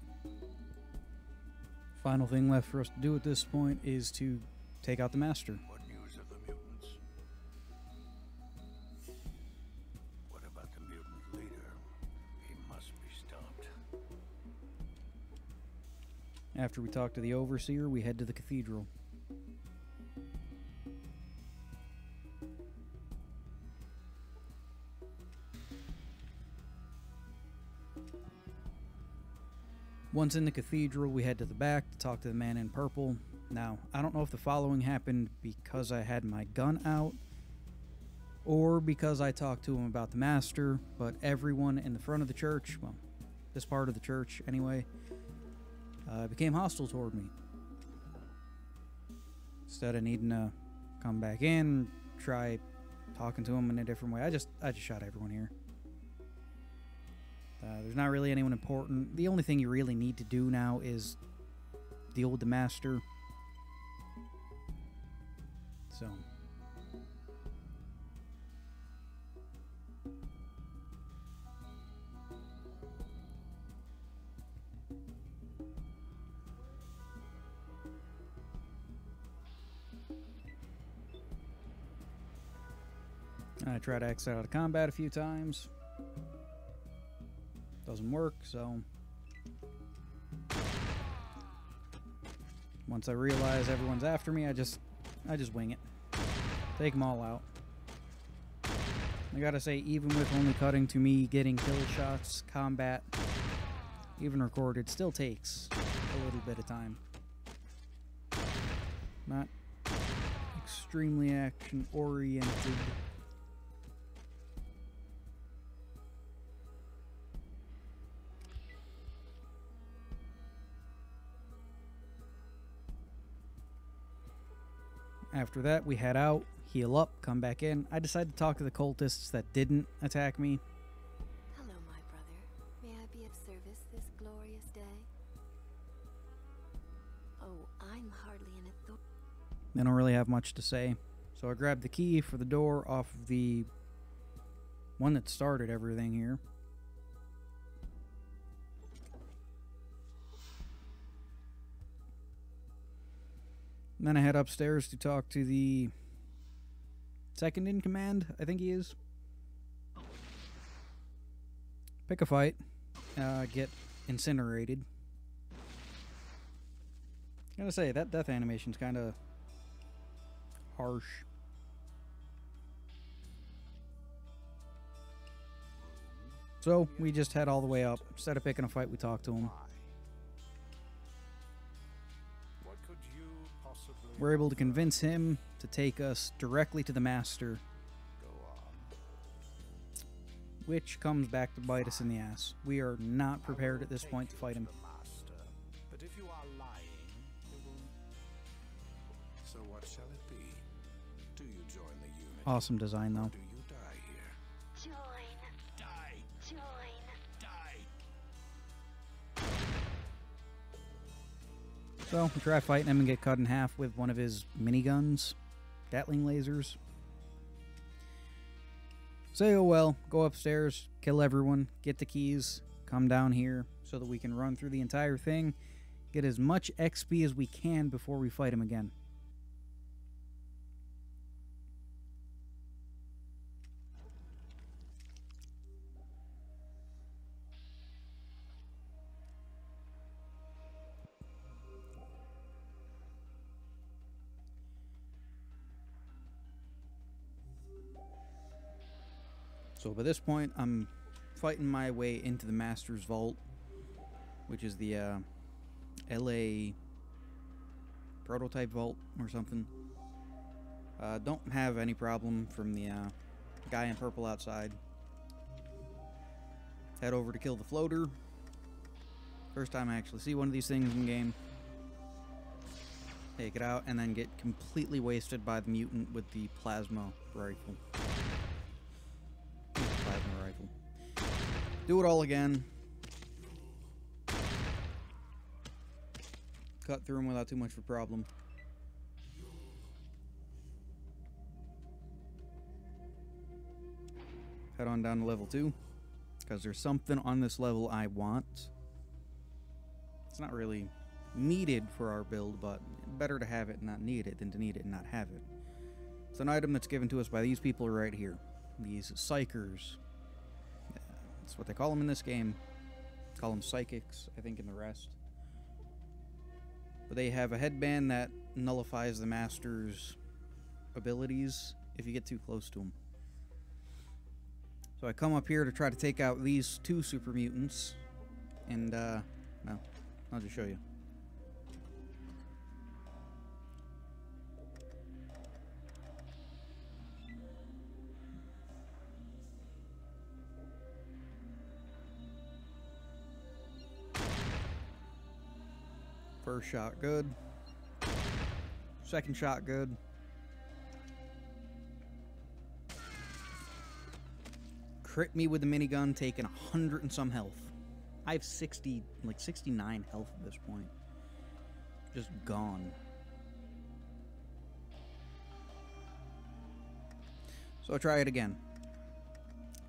Final thing left for us to do at this point is to take out the Master. What news of the mutants? What about the mutant leader? He must be stopped. After we talk to the Overseer, we head to the cathedral. Once in the cathedral, we head to the back to talk to the man in purple. Now, I don't know if the following happened because I had my gun out or because I talked to him about the Master, but everyone in the front of the church, well, this part of the church anyway, became hostile toward me. Instead of needing to come back in, try talking to him in a different way. I just shot everyone here. There's not really anyone important. The only thing you really need to do now is deal with the master. So. I tried to exit out of combat a few times. Doesn't work, so once I realize everyone's after me, I just wing it. Take them all out. I gotta say, even with only cutting to me getting kill shots, combat, even recorded, still takes a little bit of time. Not extremely action-oriented. After that, we head out, heal up, come back in. I decided to talk to the cultists that didn't attack me. Hello, my brother. May I be of service this glorious day? Oh, I'm hardly an authority. They don't really have much to say. So I grabbed the key for the door off of the one that started everything here. And then I head upstairs to talk to the second in command, I think he is. Pick a fight. Get incinerated. Gotta say, that death animation's kind of harsh. So, we just head all the way up. Instead of picking a fight, we talk to him. We're able to convince him to take us directly to the master, which comes back to bite us in the ass. We are not prepared at this point to fight him. But if you are lying, it will... So what shall it be? Do you join the unit? Awesome design, though. Do you die here? Join. Die. Join. Die. So, we try fighting him and get cut in half with one of his miniguns, Gatling lasers. Say, oh well, go upstairs, kill everyone, get the keys, come down here so that we can run through the entire thing, get as much XP as we can before we fight him again. So by this point, I'm fighting my way into the Master's Vault, which is the LA prototype vault or something. Don't have any problem from the guy in purple outside. Head over to kill the floater. First time I actually see one of these things in game. Take it out and then get completely wasted by the mutant with the plasma rifle. Do it all again. Cut through him without too much of a problem. Head on down to level 2. Because there's something on this level I want. It's not really needed for our build, but better to have it and not need it than to need it and not have it. It's an item that's given to us by these people right here. These psychers. That's what they call them in this game. Call them psychics, I think, in the rest. But they have a headband that nullifies the master's abilities if you get too close to him. So I come up here to try to take out these two super mutants. And, no, I'll just show you. First shot good. Second shot good. crit me with the minigun, taking 100 and some health. I have 60, like 69 health at this point. Just gone. So I try it again.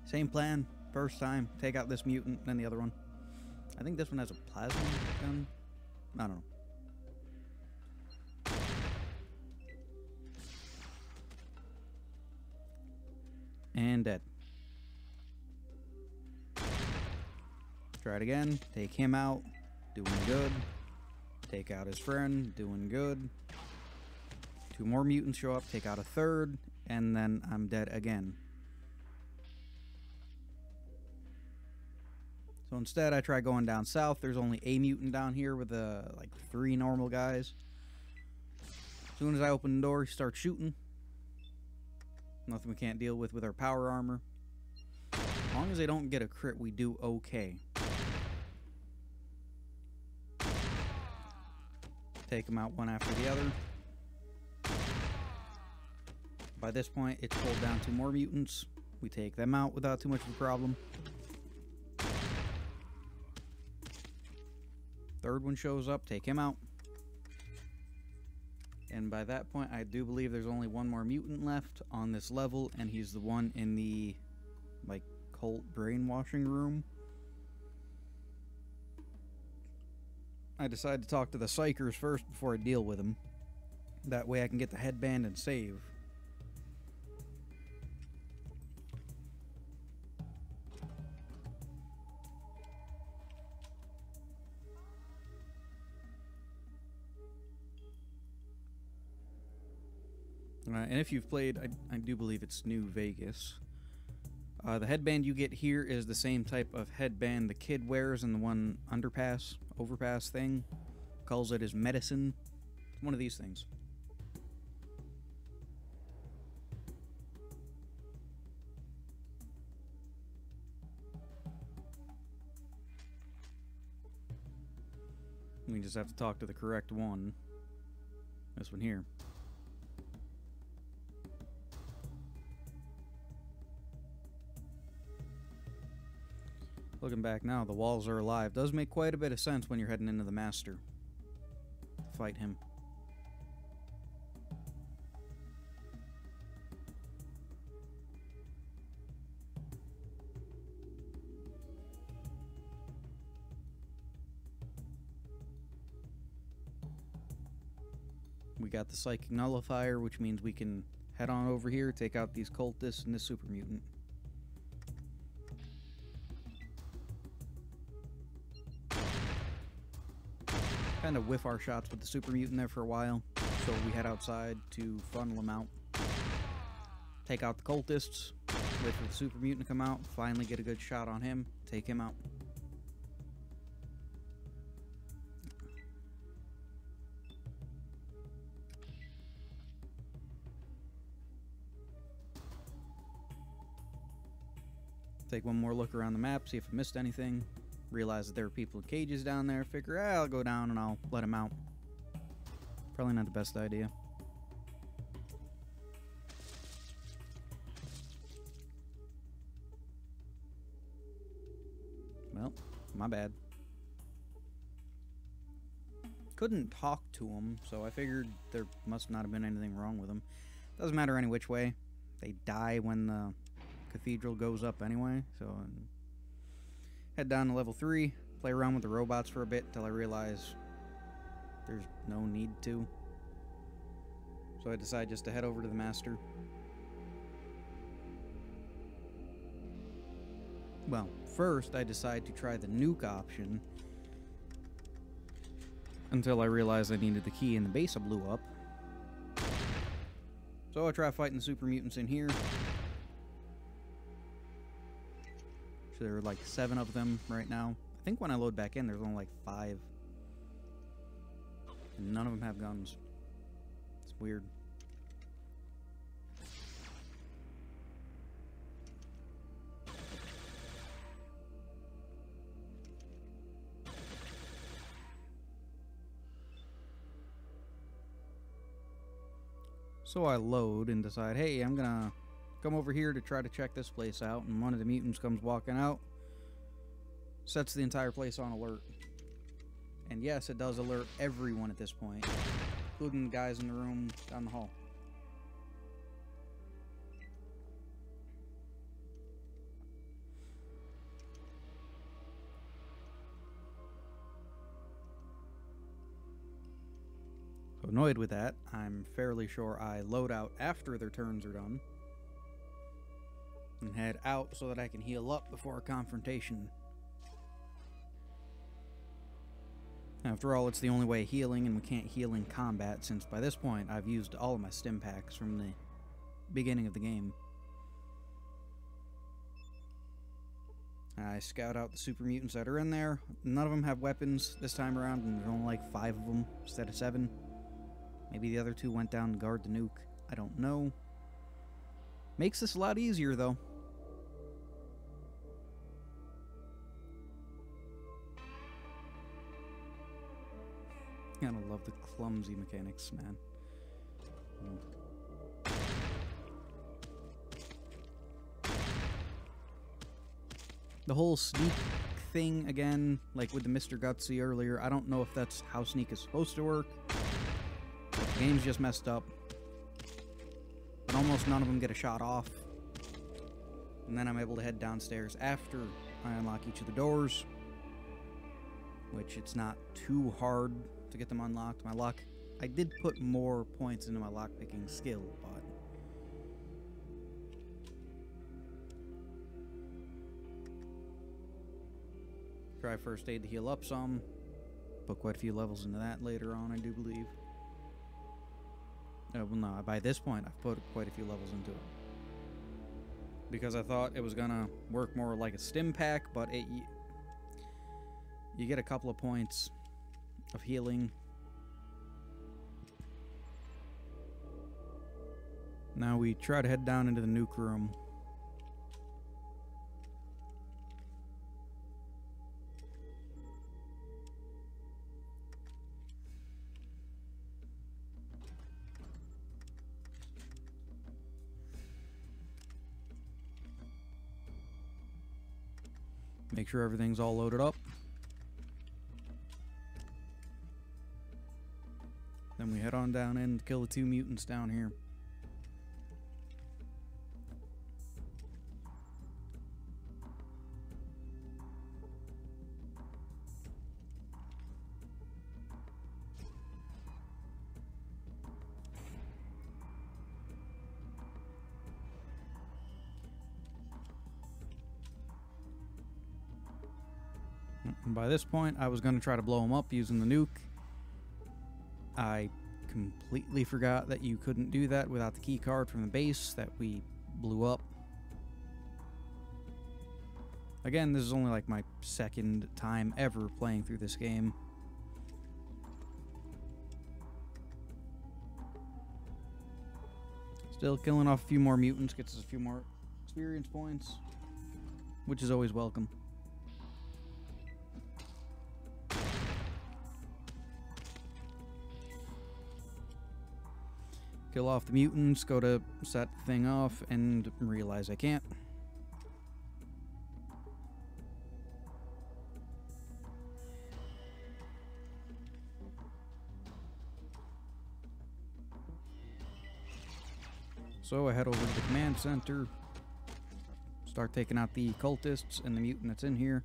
Same plan. First time, take out this mutant, then the other one. I think this one has a plasma gun. I don't know. And dead. Try it again. Take him out. Doing good. Take out his friend. Doing good. 2 more mutants show up. Take out a third. And then I'm dead again. So instead, I try going down south. There's only a mutant down here with like 3 normal guys. As soon as I open the door, he starts shooting. Nothing we can't deal with our power armor. As long as they don't get a crit, we do okay. Take them out one after the other. By this point, it's pulled down 2 more mutants. We take them out without too much of a problem. Third one shows up, take him out. And by that point, I do believe there's only 1 more mutant left on this level, and he's the one in the, like, cult brainwashing room. I decide to talk to the psychers first before I deal with him. That way I can get the headband and save. And if you've played, I do believe it's New Vegas. The headband you get here is the same type of headband the kid wears in the one overpass thing. Calls it his medicine. It's one of these things. We just have to talk to the correct one. This one here. Looking back now, the walls are alive. Does make quite a bit of sense when you're heading into the master. Fight him. We got the psychic nullifier, which means we can head on over here, take out these cultists and this super mutant. Kind of whiff our shots with the super mutant there for a while, so we head outside to funnel them out. Take out the cultists, wait for the super mutant to come out, finally get a good shot on him, take him out. Take one more look around the map, see if I missed anything. Realize that there are people in cages down there. Figure, I'll go down and I'll let them out. Probably not the best idea. Well, my bad. Couldn't talk to them, so I figured there must not have been anything wrong with them. Doesn't matter any which way. They die when the cathedral goes up anyway, so... Head down to level 3, play around with the robots for a bit until I realize there's no need to. So I decide just to head over to the master. Well, first I decide to try the nuke option until I realize I needed the key and the base blew up. So I try fighting the super mutants in here. So there are like 7 of them right now. I think when I load back in, there's only like 5. And none of them have guns. It's weird. So I load and decide, hey, I'm gonna come over here to try to check this place out, and one of the mutants comes walking out, sets the entire place on alert. And yes, it does alert everyone at this point, including the guys in the room down the hall. So annoyed with that, I'm fairly sure I load out after their turns are done and head out so that I can heal up before a confrontation. After all, it's the only way healing, and we can't heal in combat since by this point I've used all of my stim packs from the beginning of the game. I scout out the super mutants that are in there. None of them have weapons this time around, and there's only like 5 of them instead of 7. Maybe the other 2 went down to guard the nuke. I don't know. Makes this a lot easier, though. Gotta love the clumsy mechanics, man. The whole sneak thing, again, like with the Mr. Gutsy earlier, I don't know if that's how sneak is supposed to work. But the game's just messed up. But almost none of them get a shot off. And then I'm able to head downstairs after I unlock each of the doors, which it's not too hard to get them unlocked. I did put more points into my lockpicking skill, but try first aid to heal up some. Put quite a few levels into that later on, I do believe. Well, no, by this point I've put quite a few levels into it, because I thought it was gonna work more like a stim pack, but you get a couple of points of healing. Now we try to head down into the nuke room. Make sure everything's all loaded up. Then we head on down in to kill the 2 mutants down here. And by this point, I was going to try to blow them up using the nuke. I completely forgot that you couldn't do that without the key card from the base that we blew up. Again, this is only like my 2nd time ever playing through this game. Still killing off a few more mutants gets us a few more experience points, which is always welcome. Kill off the mutants, go to set the thing off, and realize I can't. So I head over to the command center, start taking out the cultists and the mutant that's in here.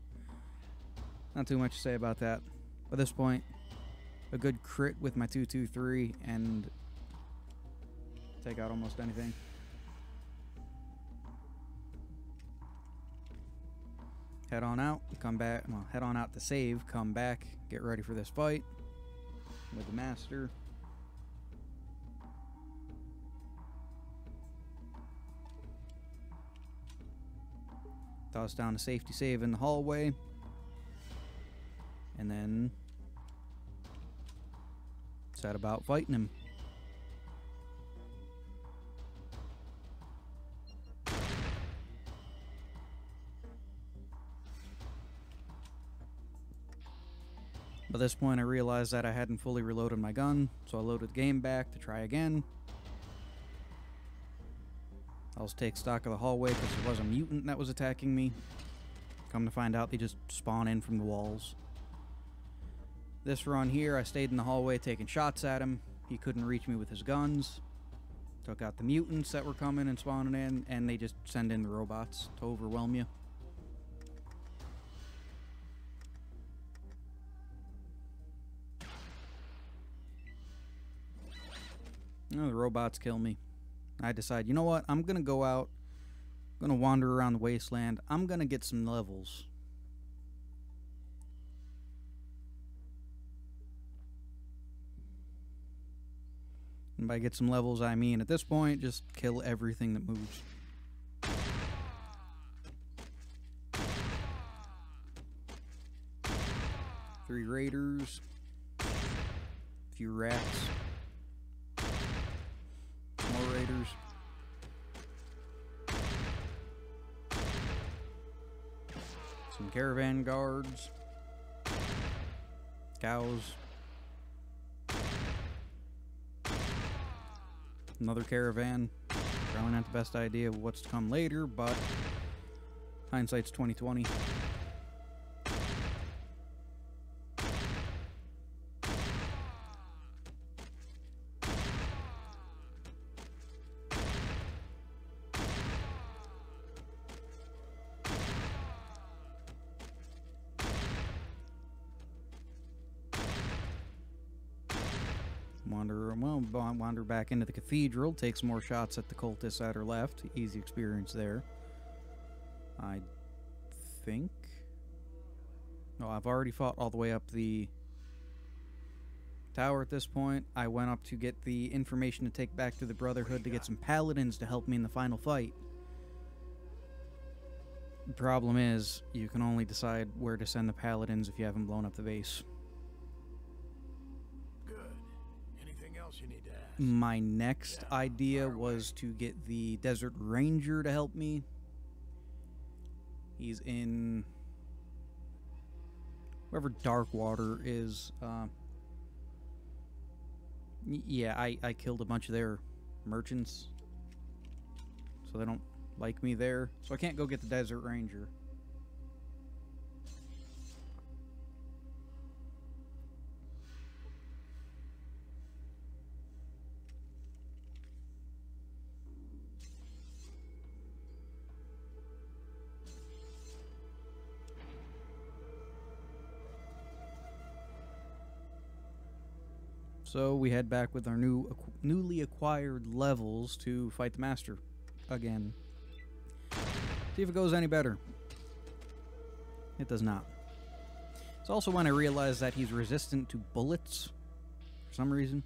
Not too much to say about that. By this point, a good crit with my 223 and take out almost anything. Head on out, come back, well, head on out to save, come back, get ready for this fight with the master. Toss down a safety save in the hallway, and then set about fighting him. By this point I realized that I hadn't fully reloaded my gun, so I loaded the game back to try again. I'll just take stock of the hallway because there was a mutant that was attacking me. Come to find out, they just spawn in from the walls. This run here, I stayed in the hallway taking shots at him. He couldn't reach me with his guns. Took out the mutants that were coming and spawning in, and they just send in the robots to overwhelm you. Oh, the robots kill me. I decide, you know what? I'm going to go out. I'm going to wander around the wasteland. I'm going to get some levels. And by get some levels, I mean, at this point, just kill everything that moves. Three raiders. A few rats. More raiders. Some caravan guards. Cows. Another caravan. Probably not the best idea of what's to come later, but hindsight's 20/20. Wander back into the cathedral, take some more shots at the cultists that are left. Easy experience there. I think. No, I've already fought all the way up the tower at this point. I went up to get the information to take back to the Brotherhood to get some paladins to help me in the final fight. The problem is, you can only decide where to send the paladins if you haven't blown up the base. You need to ask. My next idea was to get the Desert Ranger to help me. He's in wherever Darkwater is. Yeah, I killed a bunch of their merchants, so they don't like me there. So I can't go get the Desert Ranger. So we head back with our newly acquired levels to fight the Master again. See if it goes any better. It does not. It's also when I realized that he's resistant to bullets for some reason.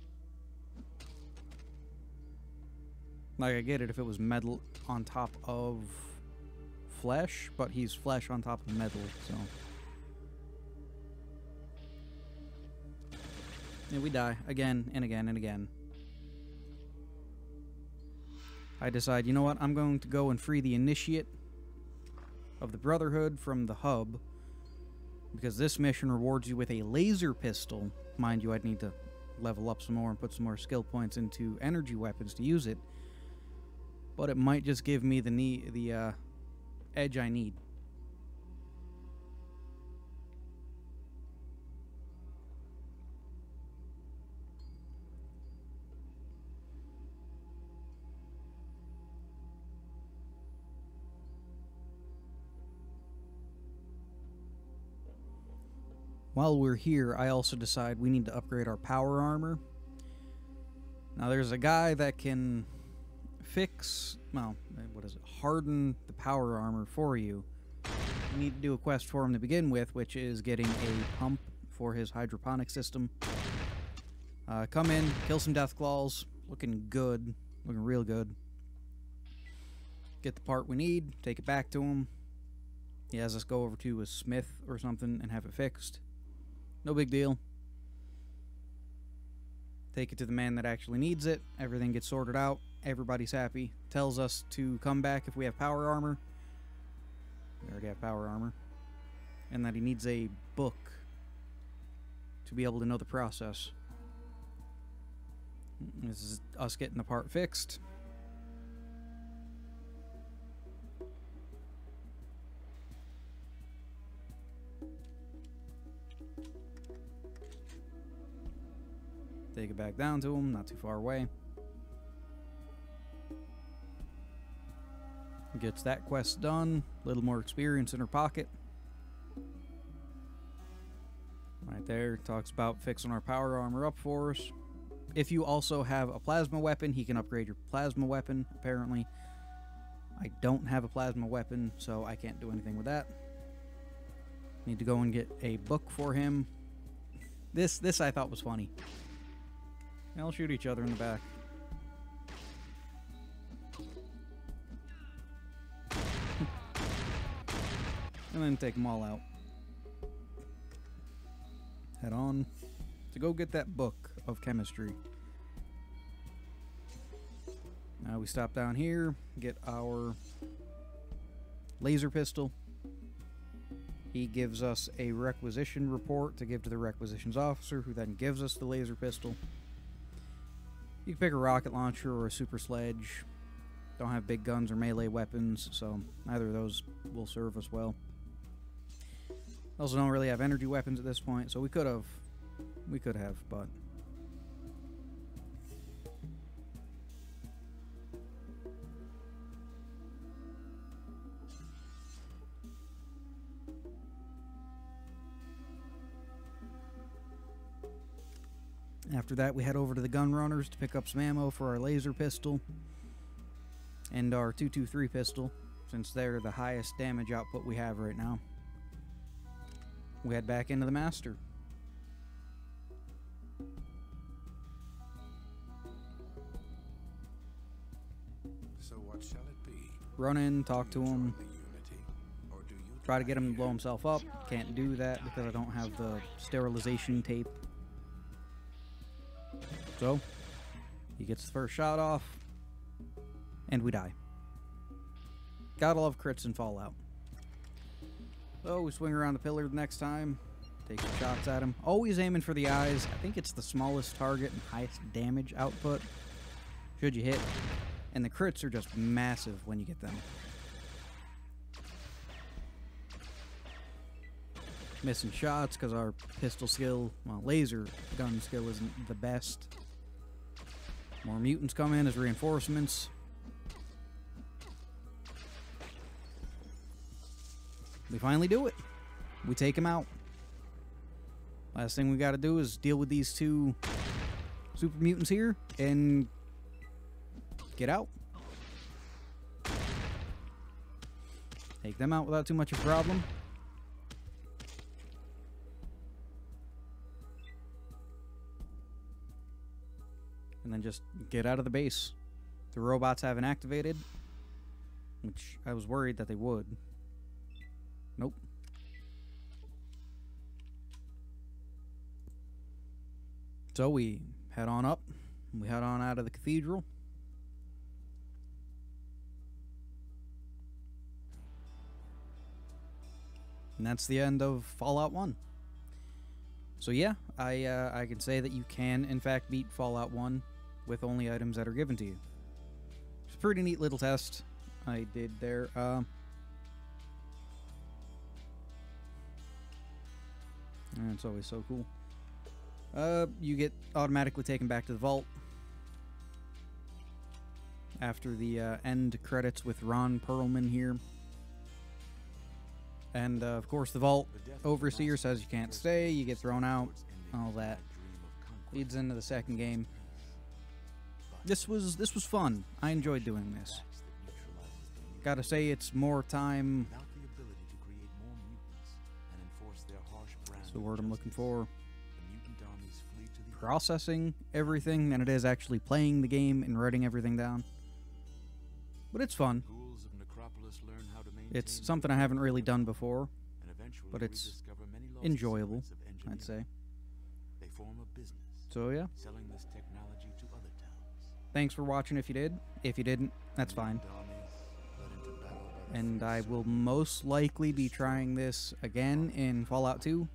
Like, I get it if it was metal on top of flesh, but he's flesh on top of metal, so... Yeah, we die again and again and again. I decide, you know what? I'm going to go and free the initiate of the Brotherhood from the hub, because this mission rewards you with a laser pistol. Mind you, I'd need to level up some more and put some more skill points into energy weapons to use it. But it might just give me the edge I need. While we're here, I also decide we need to upgrade our power armor. Now, there's a guy that can fix, well, what is it, harden the power armor for you. You need to do a quest for him to begin with, which is getting a pump for his hydroponic system. Come in, kill some Deathclaws, looking good, looking real good. Get the part we need, take it back to him. He has us go over to a smith or something and have it fixed. No big deal. Take it to the man that actually needs it. Everything gets sorted out. Everybody's happy. Tells us to come back if we have power armor. We already have power armor. And that he needs a book to be able to know the process. This is us getting the part fixed. Take it back down to him, not too far away. Gets that quest done. A little more experience in her pocket. Right there, talks about fixing our power armor up for us. If you also have a plasma weapon, he can upgrade your plasma weapon, apparently. I don't have a plasma weapon, so I can't do anything with that. Need to go and get a book for him. This I thought was funny. They'll shoot each other in the back. And then take them all out. Head on to go get that book of chemistry. Now we stop down here, get our laser pistol. He gives us a requisition report to give to the requisitions officer, who then gives us the laser pistol. You can pick a rocket launcher or a super sledge. Don't have big guns or melee weapons, so neither of those will serve us well. Also don't really have energy weapons at this point, so we could have, but after that, we head over to the gun runners to pick up some ammo for our laser pistol and our 223 pistol, since they're the highest damage output we have right now. We head back into the master. So what shall it be? Run in, talk to him, Join the Unity, or do you try to get him to blow himself up. Can't do that because I don't have the sterilization tape. So, he gets the first shot off, and we die. Gotta love crits in Fallout. So, we swing around the pillar the next time, take some shots at him. Always aiming for the eyes. I think it's the smallest target and highest damage output, should you hit. And the crits are just massive when you get them. Missing shots because our pistol skill, well, laser gun skill isn't the best. More mutants come in as reinforcements. We finally do it. We take him out. Last thing we got to do is deal with these two super mutants here and get out. Take them out without too much of a problem. And then just get out of the base. The robots haven't activated, which I was worried that they would. Nope. So we head on up. We head on out of the cathedral. And that's the end of Fallout 1. So yeah, I can say that you can, in fact, beat Fallout 1 with only items that are given to you. It's a pretty neat little test I did there. And it's always so cool. You get automatically taken back to the vault after the end credits with Ron Perlman here. And of course the vault overseer says you can't stay, you get thrown out, all that. Leads into the second game. This was fun. I enjoyed doing this. Gotta say, it's more time. That's the word I'm looking for. Processing everything than it is actually playing the game and writing everything down. But it's fun. It's something I haven't really done before, but it's enjoyable, I'd say. So yeah. Thanks for watching if you did. If you didn't, that's fine. And I will most likely be trying this again in Fallout 2.